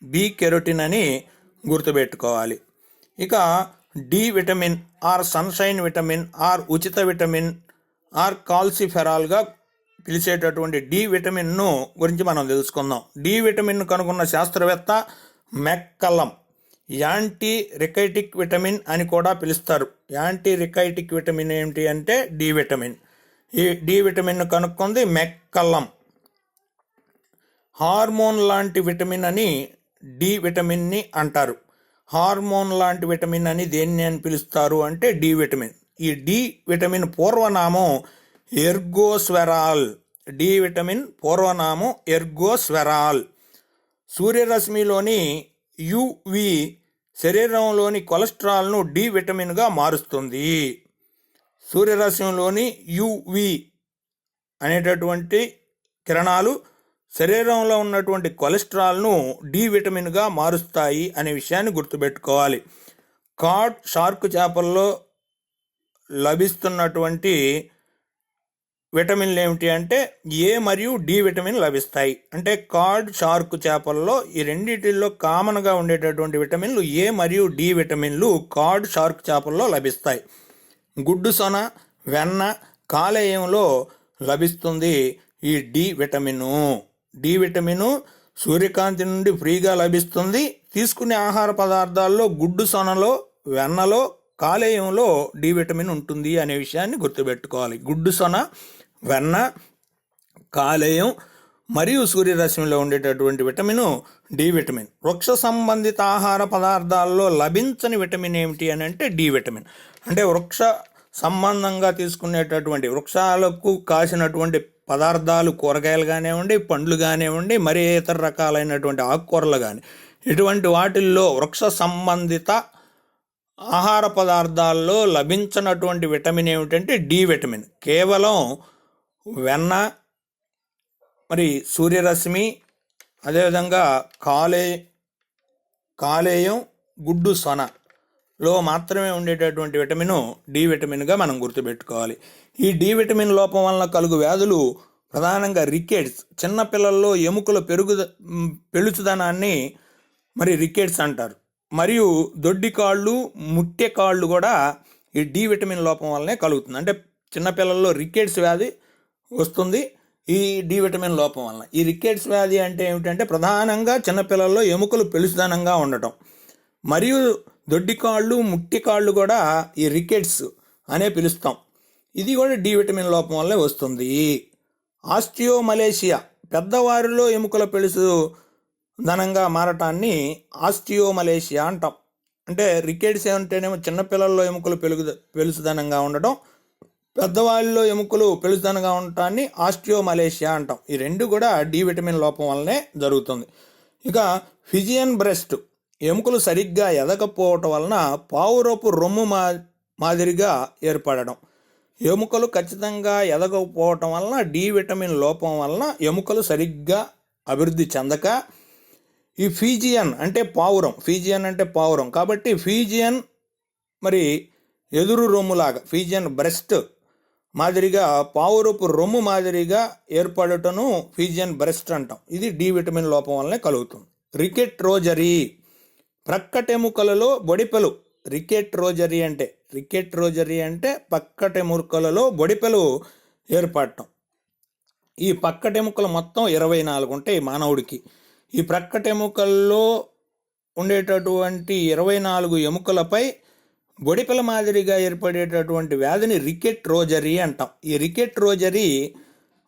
బి కెరోటిన్ అని గుర్తుపెట్టుకోవాలి. ఇక D vitamin or sunshine vitamin or ఉచిత విటమిన్ ఆర్ కాల్సిఫెరాల్గా పిలిచేటటువంటి డి విటమిన్ను గురించి మనం తెలుసుకుందాం. డి విటమిన్ను కనుగొన్న శాస్త్రవేత్త మెక్కలం. యాంటీ రికైటిక్ విటమిన్ అని కూడా పిలుస్తారు. యాంటీ రికైటిక్ విటమిన్ ఏమిటి అంటే డి విటమిన్. ఈ డి విటమిన్ను కనుక్కుంది మెక్కలం. హార్మోన్ లాంటి విటమిన్ అని డి విటమిన్ని అంటారు. హార్మోన్ లాంటి విటమిన్ అని దేన్ని అని పిలుస్తారు అంటే డి విటమిన్. ఈ డి విటమిన్ పూర్వనామం ఎర్గోస్వెరాల్. డి విటమిన్ పూర్వనామం ఎర్గోస్వెరాల్. సూర్యరశ్మిలోని యువి శరీరంలోని కొలెస్ట్రాల్ను డి విటమిన్గా మారుస్తుంది. సూర్యరశ్మిలోని యువి అనేటటువంటి కిరణాలు శరీరంలో ఉన్నటువంటి కొలెస్ట్రాల్ను డి విటమిన్గా మారుస్తాయి అనే విషయాన్ని గుర్తుపెట్టుకోవాలి. కాడ్, షార్క్ చేపల్లో లభిస్తున్నటువంటి విటమిన్లు ఏమిటి అంటే ఏ మరియు డి విటమిన్ లభిస్తాయి. అంటే కాడ్, షార్క్ చేపల్లో ఈ రెండింటిల్లో కామన్గా ఉండేటటువంటి విటమిన్లు ఏ మరియు డి విటమిన్లు కాడ్, షార్క్ చేపల్లో లభిస్తాయి. గుడ్డు సొన, వెన్న, కాలేయంలో లభిస్తుంది ఈ డి విటమిను. డి విటమిను సూర్యకాంతి నుండి ఫ్రీగా లభిస్తుంది. తీసుకునే ఆహార పదార్థాల్లో గుడ్డు సొనలో, వెన్నలో, కాలేయంలో డి విటమిన్ ఉంటుంది అనే విషయాన్ని గుర్తుపెట్టుకోవాలి. గుడ్డు సొన, వెన్న, కాలేయం మరియు సూర్యరశ్మిలో ఉండేటటువంటి విటమిన్ డి విటమిన్. వృక్ష సంబంధిత ఆహార పదార్థాల్లో లభించని విటమిన్ ఏమిటి అని అంటే డి విటమిన్. అంటే వృక్ష సంబంధంగా తీసుకునేటటువంటి వృక్షాలకు కాసినటువంటి పదార్థాలు, కూరగాయలు కానివ్వండి, పండ్లు కానివ్వండి, మరి ఇతర రకాలైనటువంటి ఆకుకూరలు కానీ ఇటువంటి వాటిల్లో వృక్ష సంబంధిత ఆహార పదార్థాల్లో లభించినటువంటి విటమిన్ ఏమిటంటే డి విటమిన్. కేవలం వెన్న, మరి సూర్యరశ్మి, అదేవిధంగా కాలేయం, గుడ్డు సొనలో మాత్రమే ఉండేటటువంటి విటమిన్ డి విటమిన్గా మనం గుర్తుపెట్టుకోవాలి. ఈ డి విటమిన్ లోపం వలన కలుగు వ్యాధులు ప్రధానంగా రికెట్స్, చిన్నపిల్లల్లో ఎముకల పెళుచుదనాన్ని మరి రికెట్స్ అంటారు. మరియు దొడ్డికాళ్ళు, ముట్టెకాళ్ళు కూడా ఈ డి విటమిన్ లోపం వల్లనే కలుగుతుంది. అంటే చిన్నపిల్లల్లో రికెట్స్ వ్యాధి వస్తుంది ఈ డి విటమిన్ లోపం వలన. ఈ రికెట్స్ వ్యాధి అంటే ఏమిటంటే ప్రధానంగా చిన్నపిల్లల్లో ఎముకలు పెళుసుదనంగా ఉండటం. మరియు దొడ్డికాళ్ళు, ముట్టికాళ్ళు కూడా ఈ రికెట్స్ అనే పిలుస్తాం. ఇది కూడా డి విటమిన్ లోపం వల్లే వస్తుంది. ఆస్టియోమలేషియా, పెద్దవారిలో ఎముకల పెళుసుదనంగా మారటాన్ని ఆస్టియోమలేషియా అంటాం. అంటే రికెట్స్ ఏమంటేనేమో చిన్నపిల్లల్లో ఎముకలు పెళుసుదనంగా ఉండటం, పెద్దవాళ్ళలో ఎముకలు పెళుసుదనంగా ఉండటాన్ని ఆస్టియోమలేషియా అంటాం. ఈ రెండు కూడా డి విటమిన్ లోపం వల్లనే జరుగుతుంది. ఇక ఫిజియన్ బ్రెస్ట్, ఎముకలు సరిగ్గా ఎదగకపోవటం వలన పావురపు రొమ్ము మాదిరిగా ఏర్పడడం. ఎముకలు ఖచ్చితంగా ఎదగకపోవటం వలన డి విటమిన్ లోపం వలన ఎముకలు సరిగ్గా అభివృద్ధి చెందక ఈ ఫిజియన్ అంటే పావురం, ఫిజియన్ అంటే పావురం కాబట్టి ఫిజియన్ మరి ఎదురు రొమ్ములాగా ఫిజియన్ బ్రెస్ట్ మాదిరిగా పావురపు రొమ్ము మాదిరిగా ఏర్పడటను ఫిజియన్ బ్రెస్ట్ అంటాం. ఇది డి విటమిన్ లోపం వల్లనే కలుగుతుంది. రికెట్ రోజరీ, ప్రక్కటెముకలలో బొడిపెలు. రికెట్ రోజరీ అంటే పక్కటెముకలలో బొడిపెలు ఏర్పడటం. ఈ పక్కటెముకలు మొత్తం 24 ఉంటాయి మానవుడికి. ఈ ప్రక్కటెముకల్లో ఉండేటటువంటి 24 ఎముకలపై బొడిపిల మాదిరిగా ఏర్పడేటటువంటి వ్యాధిని రికెట్ రోజరీ అంటాం. ఈ రికెట్ రోజరీ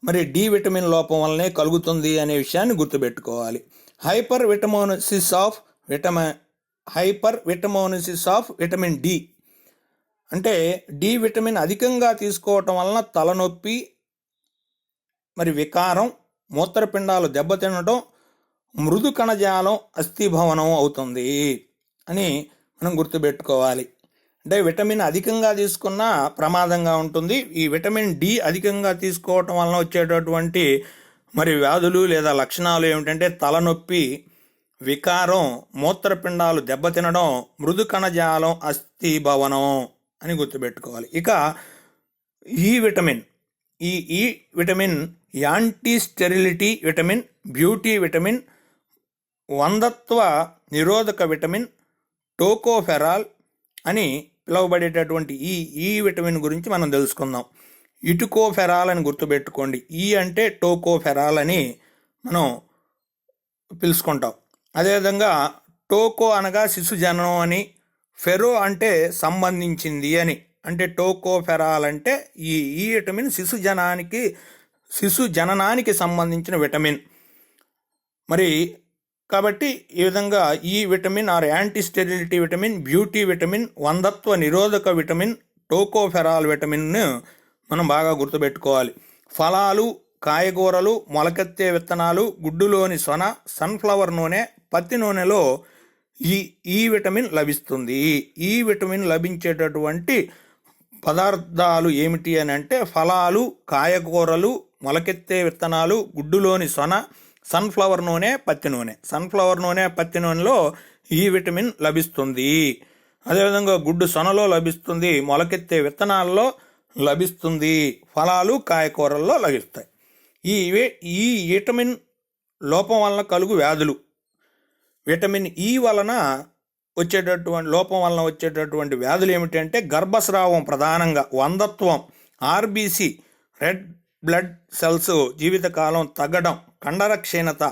మరి డి విటమిన్ లోపం వల్లనే కలుగుతుంది అనే విషయాన్ని గుర్తుపెట్టుకోవాలి. హైపర్ విటమోనిసిస్ ఆఫ్ విటమిన్ డి అంటే డి విటమిన్ అధికంగా తీసుకోవటం వలన తలనొప్పి, మరి వికారం, మూత్రపిండాలు దెబ్బతినడం, మృదు కణజాలం అస్థిభవనం అవుతుంది అని మనం గుర్తుపెట్టుకోవాలి. అంటే విటమిన్ అధికంగా తీసుకున్నా ప్రమాదంగా ఉంటుంది. ఈ విటమిన్ డి అధికంగా తీసుకోవటం వలన వచ్చేటటువంటి మరి వ్యాధులు లేదా లక్షణాలు ఏమిటంటే తలనొప్పి, వికారం, మూత్రపిండాలు దెబ్బతినడం, మృదు కణజాలం అస్థిభవనం అని గుర్తుపెట్టుకోవాలి. ఇక E vitamin anti sterility vitamin, beauty vitamin, వంధత్వ నిరోధక విటమిన్, టోకోఫెరాల్ అని పిలువబడేటటువంటి ఈ విటమిన్ గురించి మనం తెలుసుకుందాం. ఇటుకోఫెరాల్ అని గుర్తుపెట్టుకోండి. ఈ అంటే టోకోఫెరాల్ అని మనం పిలుచుకుంటాం. అదేవిధంగా టోకో అనగా శిశు జననం అని, ఫెరో అంటే సంబంధించింది అని. అంటే టోకోఫెరాల్ అంటే ఈ విటమిన్ శిశు జననానికి సంబంధించిన విటమిన్. మరి కాబట్టి ఈ విధంగా E vitamin or anti sterility vitamin, beauty vitamin, వంధత్వ నిరోధక విటమిన్, టోకోఫెరాల్ విటమిన్ మనం బాగా గుర్తుపెట్టుకోవాలి. ఫలాలు, కాయగూరలు, మొలకెత్తే విత్తనాలు, గుడ్డులోని సొన, సన్ఫ్లవర్ నూనె, పత్తి నూనెలో ఈ విటమిన్ లభిస్తుంది. ఈ విటమిన్ లభించేటటువంటి పదార్థాలు ఏమిటి అని అంటే ఫలాలు, కాయగూరలు, మొలకెత్తే విత్తనాలు, గుడ్డులోని సొన, సన్ఫ్లవర్ నూనె, పత్తి నూనె. సన్ఫ్లవర్ నూనె, పత్తి నూనెలో ఈ విటమిన్ లభిస్తుంది. అదేవిధంగా గుడ్డు సొనలో లభిస్తుంది, మొలకెత్తే విత్తనాల్లో లభిస్తుంది, ఫలాలు, కాయగూరల్లో లభిస్తాయి. ఈ విటమిన్ లోపం వలన కలుగు వ్యాధులు. విటమిన్ ఈ వలన లోపం వలన వచ్చేటటువంటి వ్యాధులు ఏమిటంటే గర్భస్రావం ప్రధానంగా, వంధత్వం, ఆర్బీసీ రెడ్ బ్లడ్ సెల్స్ జీవితకాలం తగ్గడం, కండర క్షీణత,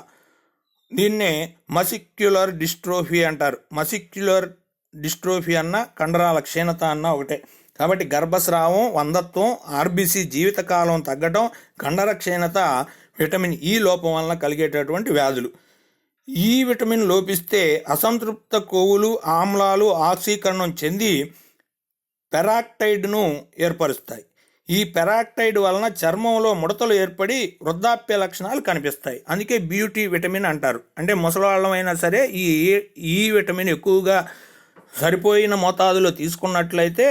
దీన్నే మసిక్యులర్ డిస్ట్రోఫీ అంటారు. మసిక్యులర్ డిస్ట్రోఫీ అన్న కండరాల క్షీణత అన్న ఒకటే. కాబట్టి గర్భస్రావం, వంధత్వం, ఆర్బీసీ జీవితకాలం తగ్గడం, కండర క్షీణత విటమిన్ ఈ లోపం వలన కలిగేటటువంటి వ్యాధులు. ఈ విటమిన్ లోపిస్తే అసంతృప్త కొవ్వులు, ఆమ్లాలు ఆక్సీకరణం చెంది పెరాక్టైడ్ను ఏర్పరుస్తాయి. ఈ పెరాక్టైడ్ వలన చర్మంలో ముడతలు ఏర్పడి వృద్ధాప్య లక్షణాలు కనిపిస్తాయి. అందుకే బ్యూటీ విటమిన్ అంటారు. అంటే ముసలాళ్ళమైనా సరే ఈ విటమిన్ ఎక్కువగా సరిపోయిన మోతాదులో తీసుకున్నట్లయితే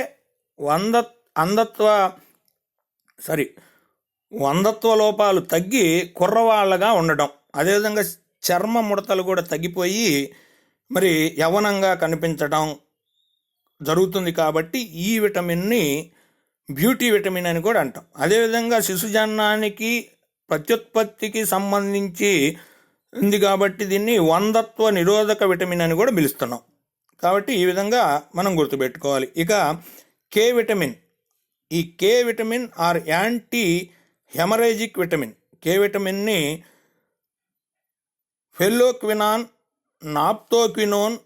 వంధత్వ లోపాలు తగ్గి కుర్రవాళ్ళగా ఉండడం, అదేవిధంగా చర్మ ముడతలు కూడా తగ్గిపోయి మరి యవ్వనంగా కనిపించడం జరుగుతుంది. కాబట్టి ఈ విటమిన్ని బ్యూటీ విటమిన్ అని కూడా అంటాం. అదేవిధంగా శిశుజననానికి, ప్రత్యుత్పత్తికి సంబంధించి ఉంది కాబట్టి దీన్ని వంధత్వ నిరోధక విటమిన్ అని కూడా పిలుస్తున్నాం. కాబట్టి ఈ విధంగా మనం గుర్తుపెట్టుకోవాలి. ఇక కే విటమిన్. ఈ K vitamin or anti haemorrhagic vitamin. K విటమిన్ని phylloquinone, naphthoquinone,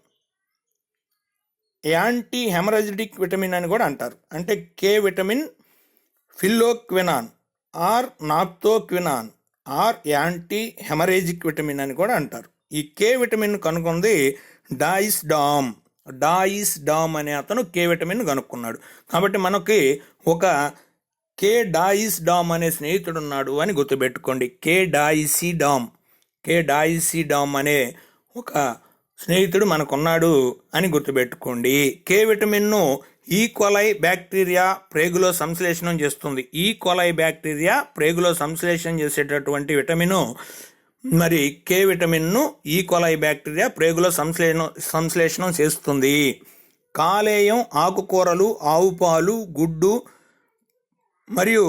anti haemorrhagic vitamin అని కూడా అంటారు. అంటే K vitamin, phylloquinone or naphthoquinone or anti haemorrhagic vitamin అని కూడా అంటారు. ఈ కే విటమిన్ కనుక్కుంది డాయిస్ డామ్ అనే అతను కే విటమిన్ కనుక్కున్నాడు. కాబట్టి మనకి ఒక కే డాయిస్ డామ్ అనే స్నేహితుడు ఉన్నాడు అని గుర్తుపెట్టుకోండి. కే డాయిసి డామ్ అనే ఒక స్నేహితుడు మనకున్నాడు అని గుర్తుపెట్టుకోండి. కే విటమిన్ను ఈకోలై బ్యాక్టీరియా ప్రేగులో సంశ్లేషణం చేస్తుంది. ఈకోలై బ్యాక్టీరియా ప్రేగులో సంశ్లేషణ చేసేటటువంటి విటమిను, మరి కే విటమిన్ను ఈకోలై బ్యాక్టీరియా ప్రేగులో సంశ్లేషణం చేస్తుంది. కాలేయం, ఆకుకూరలు, ఆవు పాలు, గుడ్డు మరియు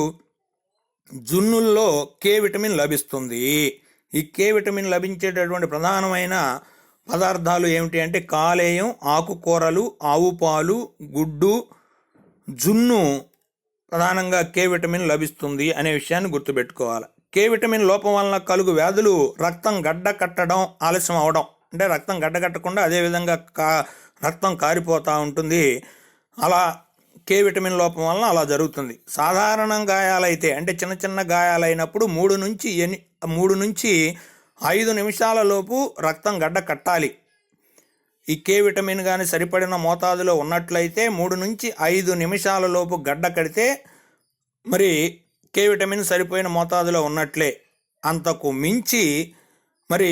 జున్నుల్లో కే విటమిన్ లభిస్తుంది. ఈ కే విటమిన్ లభించేటటువంటి ప్రధానమైన పదార్థాలు ఏమిటి అంటే కాలేయం, ఆకుకూరలు, ఆవు పాలు, గుడ్డు, జున్ను ప్రధానంగా కే విటమిన్ లభిస్తుంది అనే విషయాన్ని గుర్తుపెట్టుకోవాలి. కే విటమిన్ లోపం వలన కలుగు వ్యాధులు రక్తం గడ్డ కట్టడం, ఆలస్యం అవడం. అంటే రక్తం గడ్డ కట్టకుండా అదేవిధంగా రక్తం కారిపోతూ ఉంటుంది. అలా కే విటమిన్ లోపం వలన అలా జరుగుతుంది. సాధారణ గాయాలైతే అంటే చిన్న చిన్న గాయాలైనప్పుడు 3 నుంచి 5 నిమిషాల లోపు రక్తం గడ్డ కట్టాలి. ఈ కే విటమిన్ కానీ సరిపడిన మోతాదులో ఉన్నట్లయితే 3 నుంచి 5 నిమిషాల లోపు గడ్డ కడితే మరి కే విటమిన్ సరిపోయిన మోతాదులో ఉన్నట్లే. అంతకు మించి మరి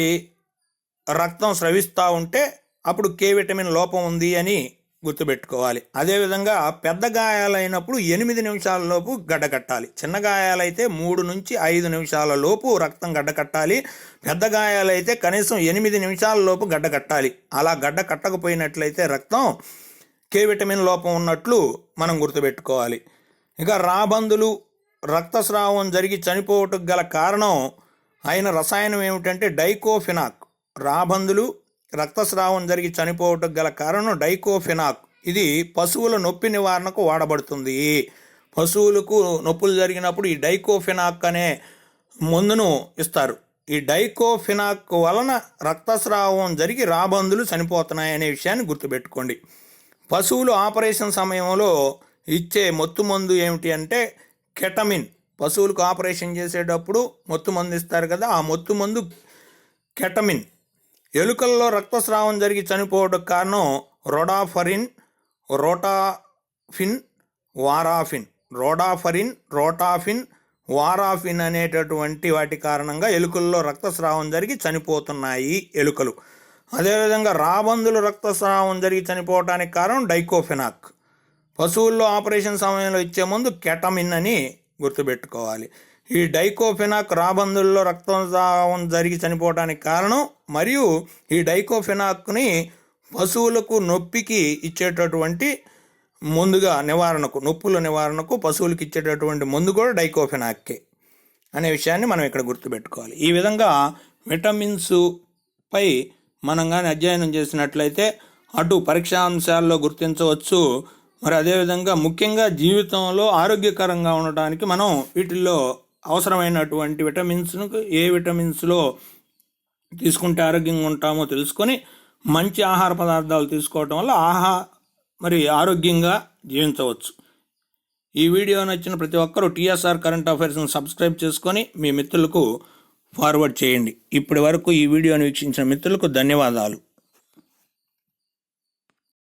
రక్తం స్రవిస్తూ ఉంటే అప్పుడు కే విటమిన్ లోపం ఉంది అని గుర్తుపెట్టుకోవాలి. అదేవిధంగా పెద్ద గాయాలైనప్పుడు 8 నిమిషాల లోపు గడ్డ కట్టాలి. చిన్న గాయాలైతే 3 నుంచి 5 నిమిషాల లోపు రక్తం గడ్డ కట్టాలి. పెద్ద గాయాలైతే కనీసం 8 నిమిషాల లోపు గడ్డ కట్టాలి. అలా గడ్డ కట్టకపోయినట్లయితే రక్తం కే విటమిన్ లోపం ఉన్నట్లు మనం గుర్తుపెట్టుకోవాలి. ఇక రాబందులు రక్తస్రావం జరిగి చనిపోవటకు గల కారణం అయిన రసాయనం ఏమిటంటే డైకోఫినాక్. రాబందులు రక్తస్రావం జరిగి చనిపోవటకు గల కారణం డైకోఫినాక్. ఇది పశువుల నొప్పి నివారణకు వాడబడుతుంది. పశువులకు నొప్పులు జరిగినప్పుడు ఈ డైకోఫినాక్ అనే మందును ఇస్తారు. ఈ డైకోఫినాక్ వలన రక్తస్రావం జరిగి రాబందులు చనిపోతున్నాయనే విషయాన్ని గుర్తుపెట్టుకోండి. పశువులు ఆపరేషన్ సమయంలో ఇచ్చే మొత్తు మందు ఏమిటి అంటే కెటమిన్. పశువులకు ఆపరేషన్ చేసేటప్పుడు మొత్తు మందు ఇస్తారు కదా, ఆ మొత్తు మందు కెటమిన్. ఎలుకల్లో రక్తస్రావం జరిగి చనిపోవడానికి కారణం రోటాఫరిన్, వారాఫిన్ అనేటటువంటి వాటి కారణంగా ఎలుకల్లో రక్తస్రావం జరిగి చనిపోతున్నాయి ఎలుకలు. అదేవిధంగా రాబందులు రక్తస్రావం జరిగి చనిపోవడానికి కారణం డైకోఫినాక్. పశువుల్లో ఆపరేషన్ సమయంలో ఇచ్చే ముందు కెటమిన్ అని గుర్తుపెట్టుకోవాలి. ఈ డైకోఫినాక్ రాబందుల్లో రక్తస్రావం జరిగి చనిపోవడానికి కారణం. మరియు ఈ డైకోఫినాక్ని పశువులకు నొప్పికి ఇచ్చేటటువంటి ముందుగా నొప్పుల నివారణకు పశువులకు ఇచ్చేటటువంటి మందు కూడా డైకోఫినాక్కే అనే విషయాన్ని మనం ఇక్కడ గుర్తుపెట్టుకోవాలి. ఈ విధంగా విటమిన్స్ పై మనం కానీ అధ్యయనం చేసినట్లయితే అటు పరీక్షాంశాల్లో గుర్తించవచ్చు. మరి అదేవిధంగా ముఖ్యంగా జీవితంలో ఆరోగ్యకరంగా ఉండటానికి మనం వీటిల్లో అవసరమైనటువంటి విటమిన్స్ను ఏ విటమిన్స్లో తీసుకుంటే ఆరోగ్యంగా ఉంటామో తెలుసుకొని మంచి ఆహార పదార్థాలు తీసుకోవటం వల్ల మరి ఆరోగ్యంగా జీవించవచ్చు. ఈ వీడియో నచ్చిన ప్రతి ఒక్కరూ టీఎస్ఆర్ కరెంట్ అఫైర్స్ని సబ్స్క్రైబ్ చేసుకొని మీ మిత్రులకు ఫార్వర్డ్ చేయండి. ఇప్పటి వరకు ఈ వీడియోని వీక్షించిన మిత్రులకు ధన్యవాదాలు.